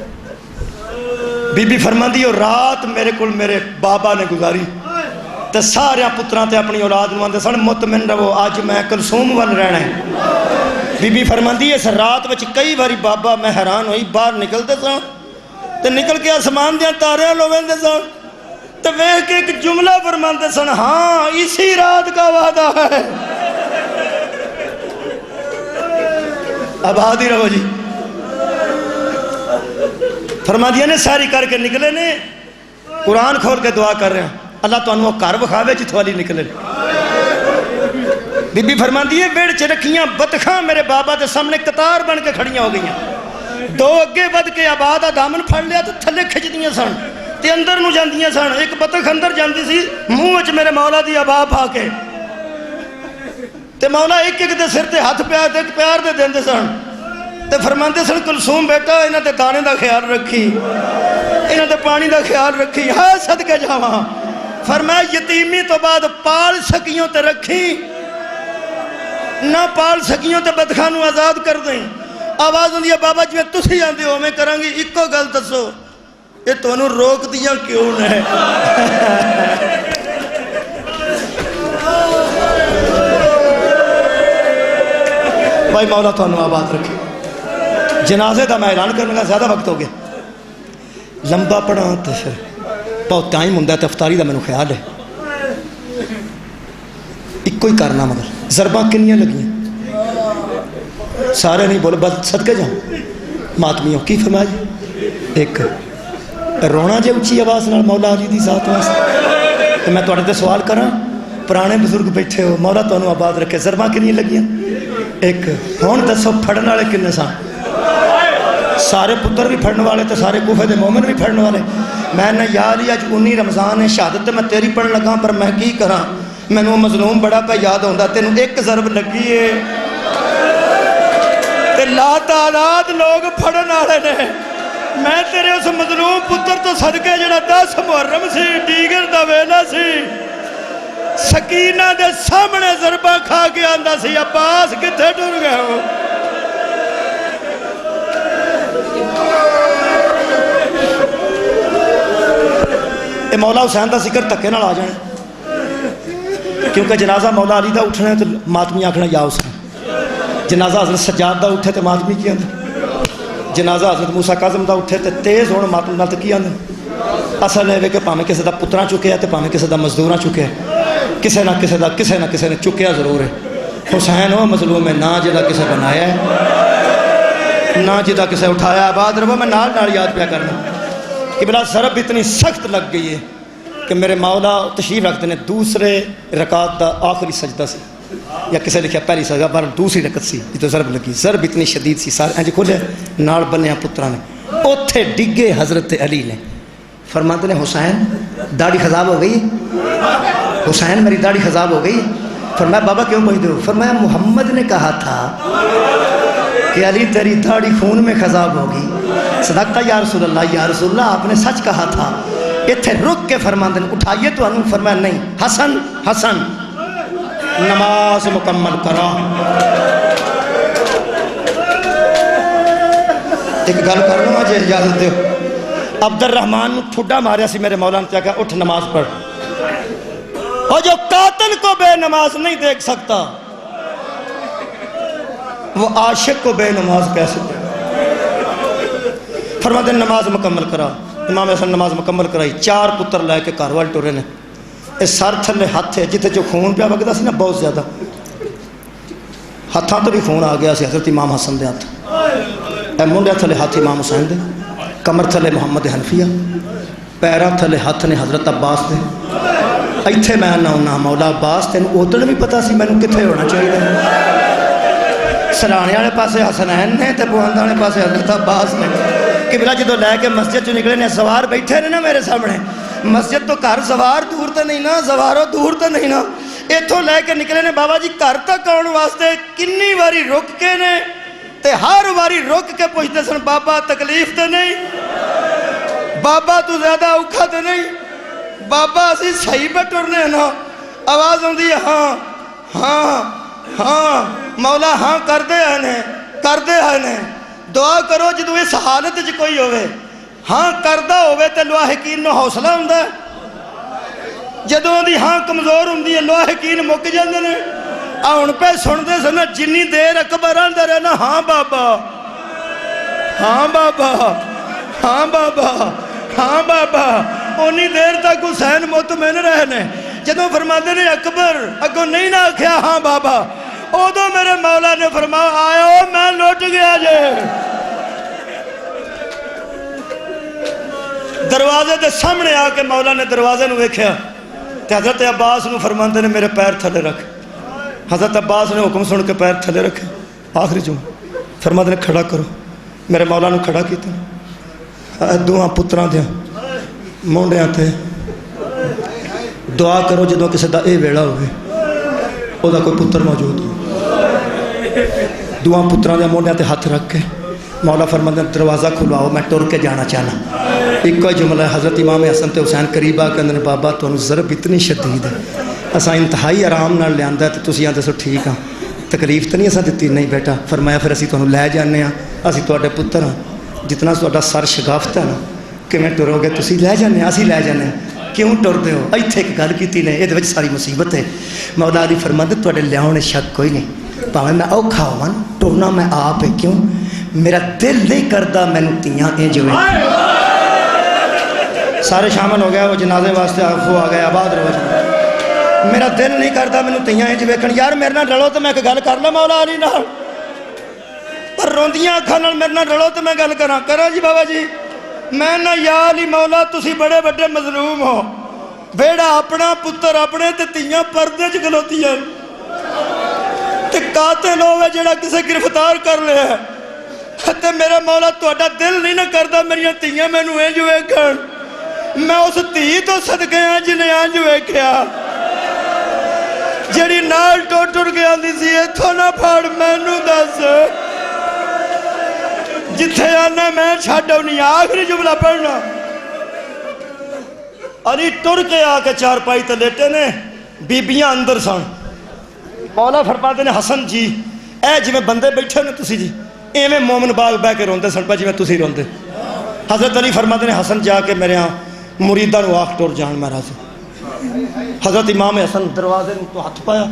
بی بی فرماندی اور رات میرے کل میرے بابا نے گزاری تے سارے پتران تے اپنی اولاد نو آندے سن مطمئن رہو آج میں کلثوم وال رہنا ہے، بی بی فرماندی اس رات وچ کئی باری بابا میں حیران ہوئی، باہر نکلتے سن تے نکل کے آسمان دیاں تاریاں لوویندے سن، تو دیکھ کے ایک جملہ فرماتے سن، ہاں اسی رات کا وعدہ ہے۔ آباد ہی رہو جی۔ فرما دیا نے ساری کر کے نکلے نے، قرآن کھول کے دعا کر رہے ہیں، اللہ تو انہوں گھر بخاوے جتو والی نکلے۔ بی بی فرما دیئے بیڑ چ رکھیاں بطخاں میرے بابا دے سامنے قطار بن کے کھڑیاں ہو گئیاں، دو اگے ود کے آباد دامن پھڑ لیا تو تھلے کھچ دیاں سن تے اندر نو جاندیاں سن، ایک بطخ اندر جاندی سی منہ وچ میرے مولا دی آبا پا کے، تے مولا ایک ایک دے سر تے ہاتھ پیار دے دیندے سن، تے فرماندے سن کلثوم بیٹا انہاں تے دانے دا خیال رکھی، انہاں تے پانی دا خیال رکھی، ہاں صدقے جاواں۔ فرمایا یتیمی تو بعد پال سکیوں تے رکھی، نہ پال سکیوں تے بدخانوں آزاد کر دیں۔ آواز ہوندی ہے بابا جی میں تسی آندے ہو میں کرانگی، اکو گل دسو یہ تو انہوں روک دیاں کیوں نے؟ بھائی مولا تو انہوں آباد رکھے۔ جنازے دا میں اعلان کرنے کا زیادہ وقت ہو گیا، لمبا پڑھا تو پھر بہت ٹائم ہوندہ ہے، تفتاری دا میں نے خیال ہے ایک کوئی کرنا، مگر ضرباں کنیاں لگیاں سارے نہیں بولے بس صدقے جاؤں ماتمیوں کی فرمایا جی ایک رونا جے اچھی آواز نال مولا علی دی ذات واسطے۔ تو میں تواڈے تے سوال کراں، پرانے بزرگ بیٹھے ہو، مولا تانوں آباد رکھے، ضرباں کنیاں لگیاں؟ ایک ہن دسو پھڑن والے کنے سن؟ سارے پتر بھی پھڑن والے تے سارے کوفے دے مومن بھی پھڑن والے۔ میں نے یا علی اج 19 رمضان ہے، شہادت میں تیری پڑھن لگا پر میں کی کراں، مینوں مظلوم بڑا پہ یاد ہوندا، تینوں ایک ضرب لگی ہے تے لا تعداد لوگ پھڑن والے نے، میں تیرے اس مظلوم پتر تو صدقے جڑا 10 محرم سی ڈیگر دا ویلا سی سکینہ دے سامنے ضربہ کھا کے آندا سی عباس کتھے ٹر گئے ہو؟ اے مولا حسین دا ذکر تکے نال آ جانے، کیونکہ جنازہ مولا علی دا اٹھنا ہے تو ماتمی آکھنا یا حسین، جنازہ حضرت سجاد دا اٹھے تو ماتمی کی آندے، جنازہ حضرت موسیٰ کاظم دا اٹھے تو تیز ہونا ماتمی نال تو کی آندے۔ اصل ہے کہ پاہمیں کسی دا پترہ چکے ہے تو پاہمیں کسی دا مزدورہ چکے ہے، کسی نہ کسی نے چکیا ضرور ہے۔ حسین ہو مظلوم ہے، نہ جدا کسی بنایا ہے نہ جدا کسی اٹھایا۔ آباد رہو میں نال نال یاد پیا کرنا کہ بلا ضرب اتنی سخت لگ گئی ہے کہ میرے مولا تشریف رکھتے ہیں دوسرے رکعت دا آخری سجدہ سی، یا کسی لکھیا پہلی سجدہ پر دوسری رکعت سی جی تو ضرب لگی، ضرب اتنی شدید سی، سارے انج کھولے نال بنیا پترہ نے، اوتھے ڈگے حضرت علی نے، فرماتے نے حسین داڑھی خضاب ہو گئی، حسین میری داڑھی خضاب ہو گئی۔ فرمایا بابا کیوں پوچھتے ہو؟ فرمایا محمد نے کہا تھا کہ علی تیری داڑھی خون میں خضاب ہوگی۔ صدقہ یا رسول اللہ، یا رسول اللہ آپ نے سچ کہا تھا۔ اتھے رک کے فرماندے اٹھائیے تو انہوں فرمایا نہیں، حسن حسن نماز مکمل کرا۔ ایک گل کر لوں مجھے اجازت دے، عبد الرحمن ٹھڈا ماریا سی میرے مولا نے کہا اٹھ نماز پڑھ، اور جو قاتل کو بے نماز نہیں دیکھ سکتا وہ عاشق کو بے نماز کیسے دے؟ فرماتے نماز مکمل کرا، امام حسن نماز مکمل کرائی، 4 پتر لے کے گھر وال ٹرے نے، اے سر تھلے ہاتھ ہے جتنے جو خون پیا وگدا سی نا بہت زیادہ، ہاتھاں تو بھی خون آ گیا سی حضرت امام حسن دے ہاتھ، اے منڈے تھلے ہاتھ امام حسین دے، کمر تھلے محمد حنفیہ، پیراں تھلے ہاتھ نے حضرت عباس دے۔ ایتھے میں نہ ہونا مولا عباس تینوں ادھر بھی پتا سی مینوں کتھے ہونا چاہیے، سرانے والے پاسے حسنین نے تے بوہند والے پاسے حضرت عباس نے۔ قبلہ جدو لے کے مسجد چ نکلے نے سوار بیٹھے نے نا میرے سامنے، مسجد تو گھر سوار دور تے نہیں نا، سوارو دور تے نہیں نا، اتھوں لے کے نکلے نے بابا جی گھر تک آن واسطے کنی واری رک کے نے تے ہر واری رک کے پوچھتے سن بابا تکلیف تے نہیں، بابا تو زیادہ اوکھا تے نہیں، بابا اسی صحیح پہ ٹرنے نا۔ آواز ہوندی ہے ہاں ہاں ہاں مولا ہاں کر دے آنے دعا کرو جدو اس حالت جی کوئی ہوئے ہاں کردہ ہوئے تے لواحقین نو حوصلہ ہوندہ ہے، جدو دی ہاں کمزور ہوندی ہے لواحقین مک جاندے نے، آن پہ سن دے سنا جنی دیر اکبر اندر ہے نا ہاں بابا ہاں بابا ہاں بابا ہاں بابا اونی دیر تک حسین مطمئن رہنے جدوں فرماندے نے اکبر اگوں نہیں نہ آکھیا ہاں بابا ادو میرے مولا نے فرمایا آئے میں لٹ گیا جے دروازے دے سامنے آ کے مولا نے دروازے نو ویکھیا تے حضرت عباس نو فرماندے نے میرے پیر تھلے رکھ حضرت عباس نے حکم سن کے پیر تھلے رکھے آخری جمعہ فرماندے نے کھڑا کرو میرے مولا نو کھڑا کیتا دعا پتراں دیاں مونڈیاں تے دعا کرو جدوں کسی دا اے ویلا ہوئے او دا کوئی پتر موجود ہو دعا پتراں دیاں مونڈیاں تے ہاتھ رکھ کے مولا فرماندے دروازہ کھلواؤ میں ٹر کے جانا چاہنا ایک کوئی جملہ ہے حضرت امام حسن تے حسین قریبا کہ اندر بابا تو ضرب اتنی شدید ہے اساں انتہائی آرام نال لے آندا تے تسی آندے سو ٹھیک ہاں تکلیف تو نہیں اساں دتی نہیں بیٹا فرمایا پھر اسی تانوں لے جانے ہاں اسی تواڈے پتر ہاں جتنا تواڈا سر شگافت ہے نا کیویں ٹرو گے تسی لے جانے اسی لے جانے کیوں ٹردے ہو ایتھے ایک گل کیتی نے یہ ساری مصیبت ہے مولا علی فرماندے تواڈے لیاؤنے شک کوئی نہیں پاویں میں اوکھا ہوا ٹرنا میں آپ ہے کیوں میرا دل نہیں کردا مینوں تیاں انج ہوئے سارے شامل ہو گیا وہ جنازے واسطے آفو آ گئے آباد رو میرا دل نہیں کردا مینوں تیاں انج ویکھن یار میرے نال رلو تو میں ایک گل کر لاں مولا علی نال پر روندیاں اکھاں نال میرے نال رلو تو میں گل کراں جی بابا جی میں نہ یا علی مولا تسی بڑے بڑے مظلوم ہو بیڑا اپنا پتر اپنے تے تیاں پردے چ کھلوتیاں تے قاتل ہوئے جڑا کسے گرفتار کر لیا تے میرا مولا تہاڈا دل نہیں نہ کردا میریاں تیاں مینوں انج ویکھن میں اس تھی تو صدقے ہاں جنہیں انج ویکھیا جڑی نال ٹر کے آندی سی ایتھوں نہ پھاڑ مینوں دس جتھے آنا میں چھڈ آؤنی آخری جملہ پڑھنا علی ٹر کے آ کے چارپائی تے لیٹے نے بیبیاں اندر سن مولا فرماندے نے حسن جی اے جویں بندے بیٹھے نے تسی جی ایویں مومن باغ بہ کے روندے سن پا جویں تسی روندے حضرت علی فرماندے نے حسن جا کے میرے ہاں مریداں نو آکھ ٹر جان میں راضی حضرت امام حسن دروازے تو ہاتھ پایا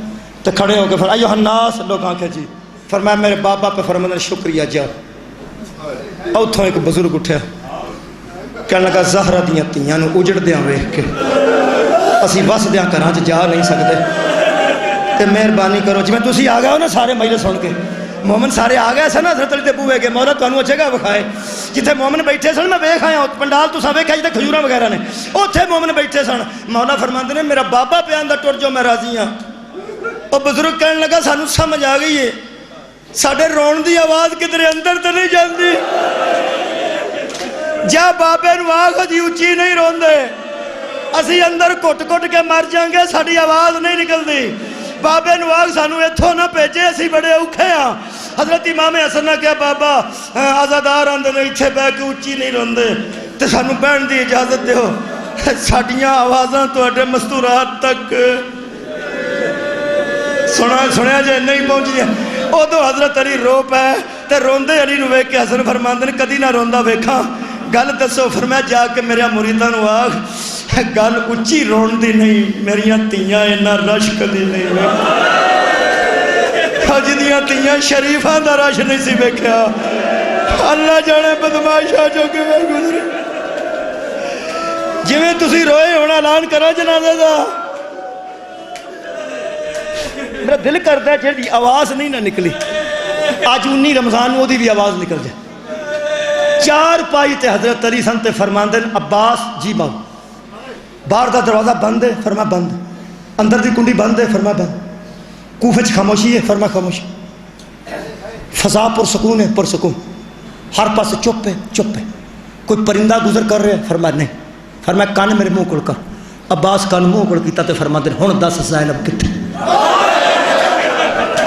تے کھڑے ہو کے فرمایا ایھا الناس لوگ آنکھیں جی فرمایا میرے بابا پہ فرماندے نے شکریہ جا اتھوں ایک بزرگ اٹھیا کہنے لگا زہرا دیاں تیاں نو اجڑ دیاں ویکھ کے اسی وس دیاں گھراں چ جا نہیں سکتے تے مہربانی کرو جی میں تسی آ گئے ہو نا سارے مجلس سن کے مومن سارے آ گئے سن حضرت علی دے بوئے کے مولا تانوں جگہ وکھائے جتھے مومن بیٹھے سن میں ویکھ آیا پنڈال تساں ویکھیا جتھے کھجوراں وغیرہ نے اوتھے مومن بیٹھے سن مولا فرماندے نے میرا بابا پہ آندا ٹر جو میں راضی ہاں او بزرگ کہنے لگا سانوں سمجھ آ گئی ہے ساڈے رون دی آواز کدھر اندر تے نہیں جاندی جا بابے نو آکھ جی اچھی نہیں روندے اسی اندر کٹ کٹ کے مر جائیں گے ساڈی آواز نہیں نکلدی بابے نو آکھ سانوں ایتھوں نہ بھیجے اسی بڑے اوکھے ہاں حضرت امام حسن نے کہا بابا آزادار آندے نے ایتھے بہ کے اچھی نہیں روندے تے سانوں بہن دی اجازت دیو ساڈیاں آوازاں تواڈے مستورات تک سنیا جے نہیں پہنچ ادو حضرت علی رو پے تے روندے علی نو ویکھ کے حسن فرماندے نے کدی نہ روندا ویکھاں گل دسو فرمایا جا کے میرے مریداں نو آکھ گل اچھی رون دی نہیں میریاں تیاں اینا رش کدی نہیں جدیاں تیاں شریفاں دا رش نہیں سی ویکھیا اللہ جانے بدماشا جو کہ میں گزرے جویں تسی روئے ہونا اعلان کرو جنازے دا میرا دل کرتا ہے جی آواز نہیں نہ نکلی آج 19 رمضان وہ دی بھی آواز نکل جائے چار پائی تے حضرت علی سن تے فرماندے عباس جی باؤ باہر دا دروازہ بند ہے فرما بند اندر دی کنڈی بند ہے فرما بند کوفے چ خاموشی ہے فرما خاموشی فضا پر سکون ہے پر سکون ہر پاس چپ ہے کوئی پرندہ گزر کر رہے فرما نہیں فرما کان میرے منہ کڑ کر عباس کان منہ کڑ کیتا تے فرماندے ہن دس زینب کتھے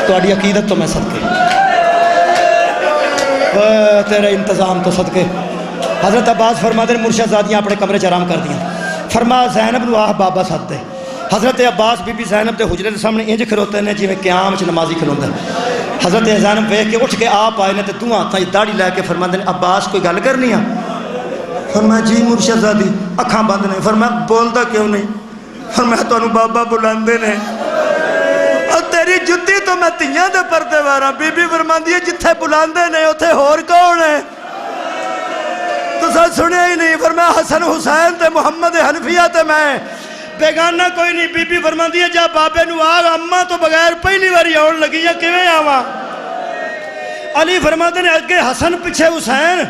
تواڈی عقیدت تو میں صدقے تیرے انتظام تو صدقے حضرت عباس فرماتے ہیں مرشد زادیاں اپنے کمرے چ آرام کر دیا فرما زینب نو آہ بابا ساتھ دے حضرت عباس بی بی زینب دے حجرے دے سامنے انج کھلوتے ہیں جویں قیام چ نمازی کھلوندا حضرت زینب ویکھ کے اٹھ کے آپ آئے نے تے دو ہاتھاں وچ داڑھی لے کے فرماندے نے عباس کوئی گل کرنی ہے فرمایا جی مرشد زادی اکھاں بند نے فرمایا بولدا کیوں نہیں فرمایا تانوں بابا بلاندے نے تیری جتی تو میں تیاں دے پردے واراں بی بی فرماندی ہے جتھے بلاندے نے اوتھے ہور کون ہے تو تسا سنیا ہی نہیں، فرمایا حسن حسین تے محمد حنفیہ تے میں بیگانہ کوئی نہیں۔ بی بی فرماندی ہے جا بابے نو آگ اماں تو بغیر پہلی باری آن لگی یا کیویں آواں؟ علی فرماتے نے اگے حسن پیچھے حسین،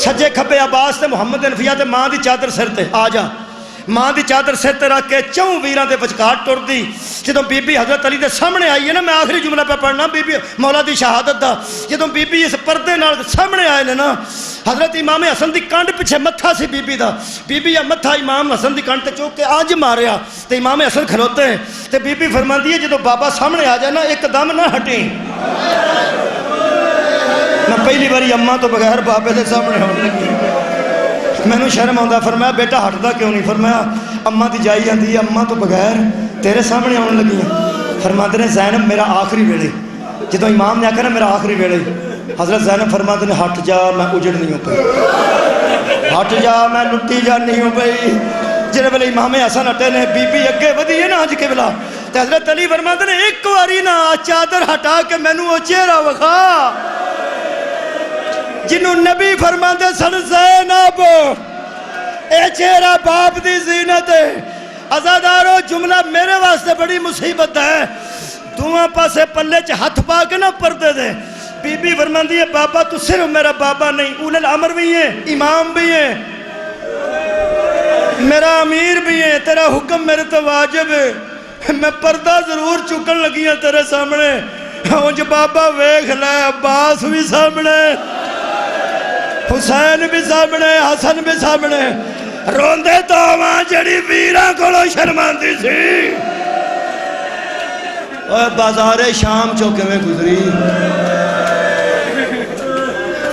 سجے کھبے عباس تے محمد حنفیہ تے ماں دی چادر سر تے آ جا۔ ماں دی چادر سر تے رکھ کے چوں ویراں دے وچکار ٹر دی۔ جدوں بی بی حضرت علی دے سامنے آئی ہے نا، میں آخری جملہ پہ پڑھنا بی بی مولا دی شہادت دا، جدوں بی بی اس پردے نال سامنے آئے نا، حضرت امام حسن دی کانڈ پیچھے متھا سی بی بی دا، بی بی یا متھا امام حسن دی کانڈ تے چوک کے آج ماریا تے امام حسن کھلوتے ہیں تے بی بی فرماندی ہے جدوں بابا سامنے آ جائے نا ایک دم نہ ہٹیں۔ میں پہلی باری اماں تو بغیر بابے دے سامنے ہونے لگی، میں نے شرم آندا، فرمایا بیٹا ہٹدا کیوں نہیں؟ فرمایا اماں دی جائی آندی ہے اماں تو بغیر تیرے سامنے آن لگی ہیں۔ فرماتے نے زینب میرا آخری ویلے، جدوں امام نے آکھا نا میرا آخری ویلے، حضرت زینب فرماتے نے ہٹ جا میں اجڑ نہیں ہوں پئی، ہٹ جا میں لٹی جا نہیں ہوں پئی۔ جڑے ویلے امام حسن ہٹے نے بی بی اگے ودی ہے نا اج کے ویلا تے حضرت علی فرماتے نے ایک واری نا چادر ہٹا کے مینوں او چہرہ وکھا جنہوں نبی فرماندے سن زینب اے چہرہ باپ دی زینت ہے۔ عزادارو جملہ میرے واسطے بڑی مصیبت ہے، دعا پاسے پلے چ ہاتھ پا کے نہ پردے دے۔ بی بی فرماندی ہے بابا تو صرف میرا بابا نہیں، اول الامر بھی ہیں، امام بھی ہیں، میرا امیر بھی ہیں، تیرا حکم میرے تو واجب ہے، میں پردہ ضرور چکن لگی ہیں تیرے سامنے۔ اونج بابا ویکھ لے عباس بھی سامنے، حسین بھی سامنے، حسن بھی سامنے، روندے تو ماں جڑی ویراں کولو شرماندی سی۔ اوہ بازار شام چوکے میں گزری،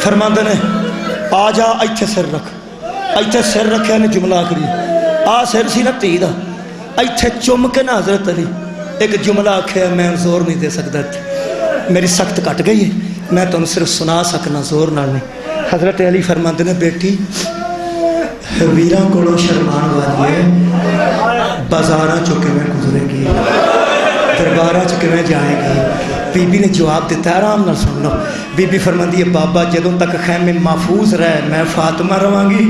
فرماندے نے آ جا ایتھے سر رکھ، ایتھے سر رکھے نے جملہ کری، آ سر سی نا تی دا، ایتھے چم کے نا حضرت علی ایک جملہ آکھے میں زور نہیں دے سکتا، میری سخت کٹ گئی ہے، میں تو صرف سنا سکنا زور نال نہیں۔ حضرت علی فرماتے نے بیٹی ویراں کولو شرمان والی ہے، بازاراں چکے میں گزرے گی، درباراں چکے میں جائے گی۔ بی بی نے جواب دیتا ہے آرام نال سن لو۔ بی بی فرماتی ہے بابا جدوں تک خیمے محفوظ رہے میں فاطمہ رواں گی،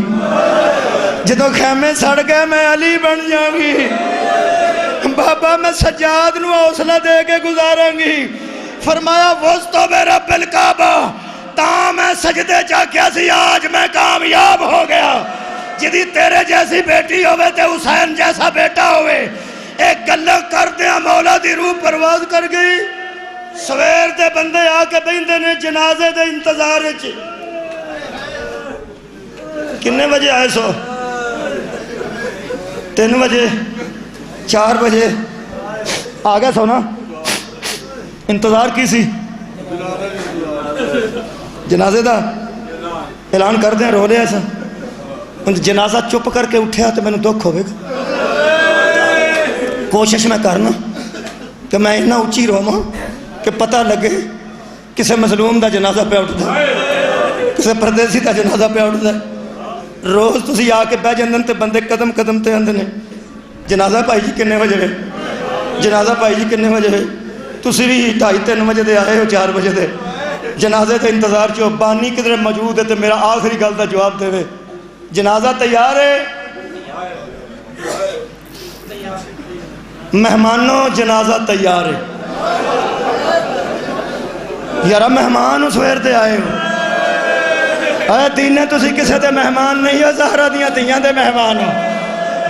جدوں خیمے سڑ گئے میں علی بن جاؤں گی، بابا میں سجاد نو حوصلہ دے کے گزاراں گی۔ فرمایا وسطو میں رب الکعبہ تاں میں سجدے جا کیا سی آج میں کامیاب ہو گیا، جدی تیرے جیسی بیٹی ہوئے تے حسین جیسا بیٹا ہوئے، ایک گلہ کر دیا مولا دی روح پرواز کر گئی۔ سویر دے بندے آکے بیندے نے جنازے دے انتظار چی، کنے بجے آئے سو؟ 3 بجے 4 بجے آگے سو نا؟ انتظار کی سی؟ جنازے دا اعلان کر دیں رو لے ایسا، ان جنازہ چپ کر کے اٹھیا تو میں نے دکھ ہوئے گا۔ کوشش میں کرنا کہ میں اتنا اچھی رہوں کہ پتہ لگے کسے مظلوم دا جنازہ پہ اٹھ دا، کسے پردیسی دا جنازہ پہ اٹھ دا۔ روز تسی آ کے بہ جندن تے بندے قدم قدم تے اندنے جنازہ پائی جی کنے بجے ہے، جنازہ پائی جی کنے بجے ہے، تسی بھی 2:30-3 بجے دے آئے ہو 4 بجے دے جنازے تے انتظار چو، بانی کدھر موجود ہے تے میرا آخری گل دا جواب دے وے، جنازہ تیار ہے مہمانوں، جنازہ تیار ہے۔ یارہ مہمان اس ویر دے آئے ہو، اے دینے تسی کسے دے مہمان نہیں ہو، زہرہ دیاں دیاں دے مہمان ہو،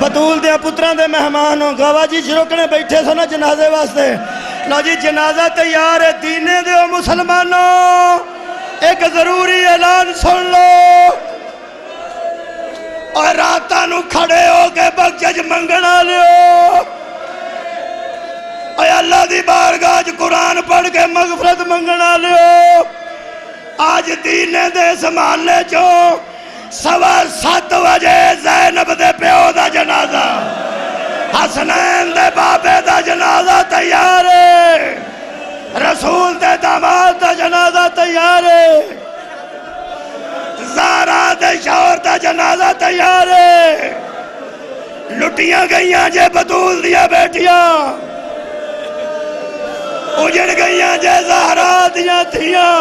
بطول دیاں پتران دے مہمان ہو۔ گواہ جی شروکنے بیٹھے سو نا جنازے واسطے، لو جی جنازہ تیار ہے، دینے دے ہو مسلمانوں، ایک ضروری اعلان سن لو، اور راتاں نو کھڑے ہو کے بخشش منگنا لیو، اے اللہ دی بارگاہ قرآن پڑھ کے مغفرت منگنا لیو۔ آج دینے دے سمالے چو 7:15 بجے زینب دے پیو دا جنازہ، حسنین دے بابے دا جنازہ تیار ہے، رسول دے داماد دا جنازہ تیار ہے، زہرا دے شوہر دا جنازہ تیار ہے، لٹیاں گئیاں جے بطول دیا بیٹیاں، اجڑ گئیاں جے زہرا دیا تھیاں،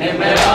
Amen.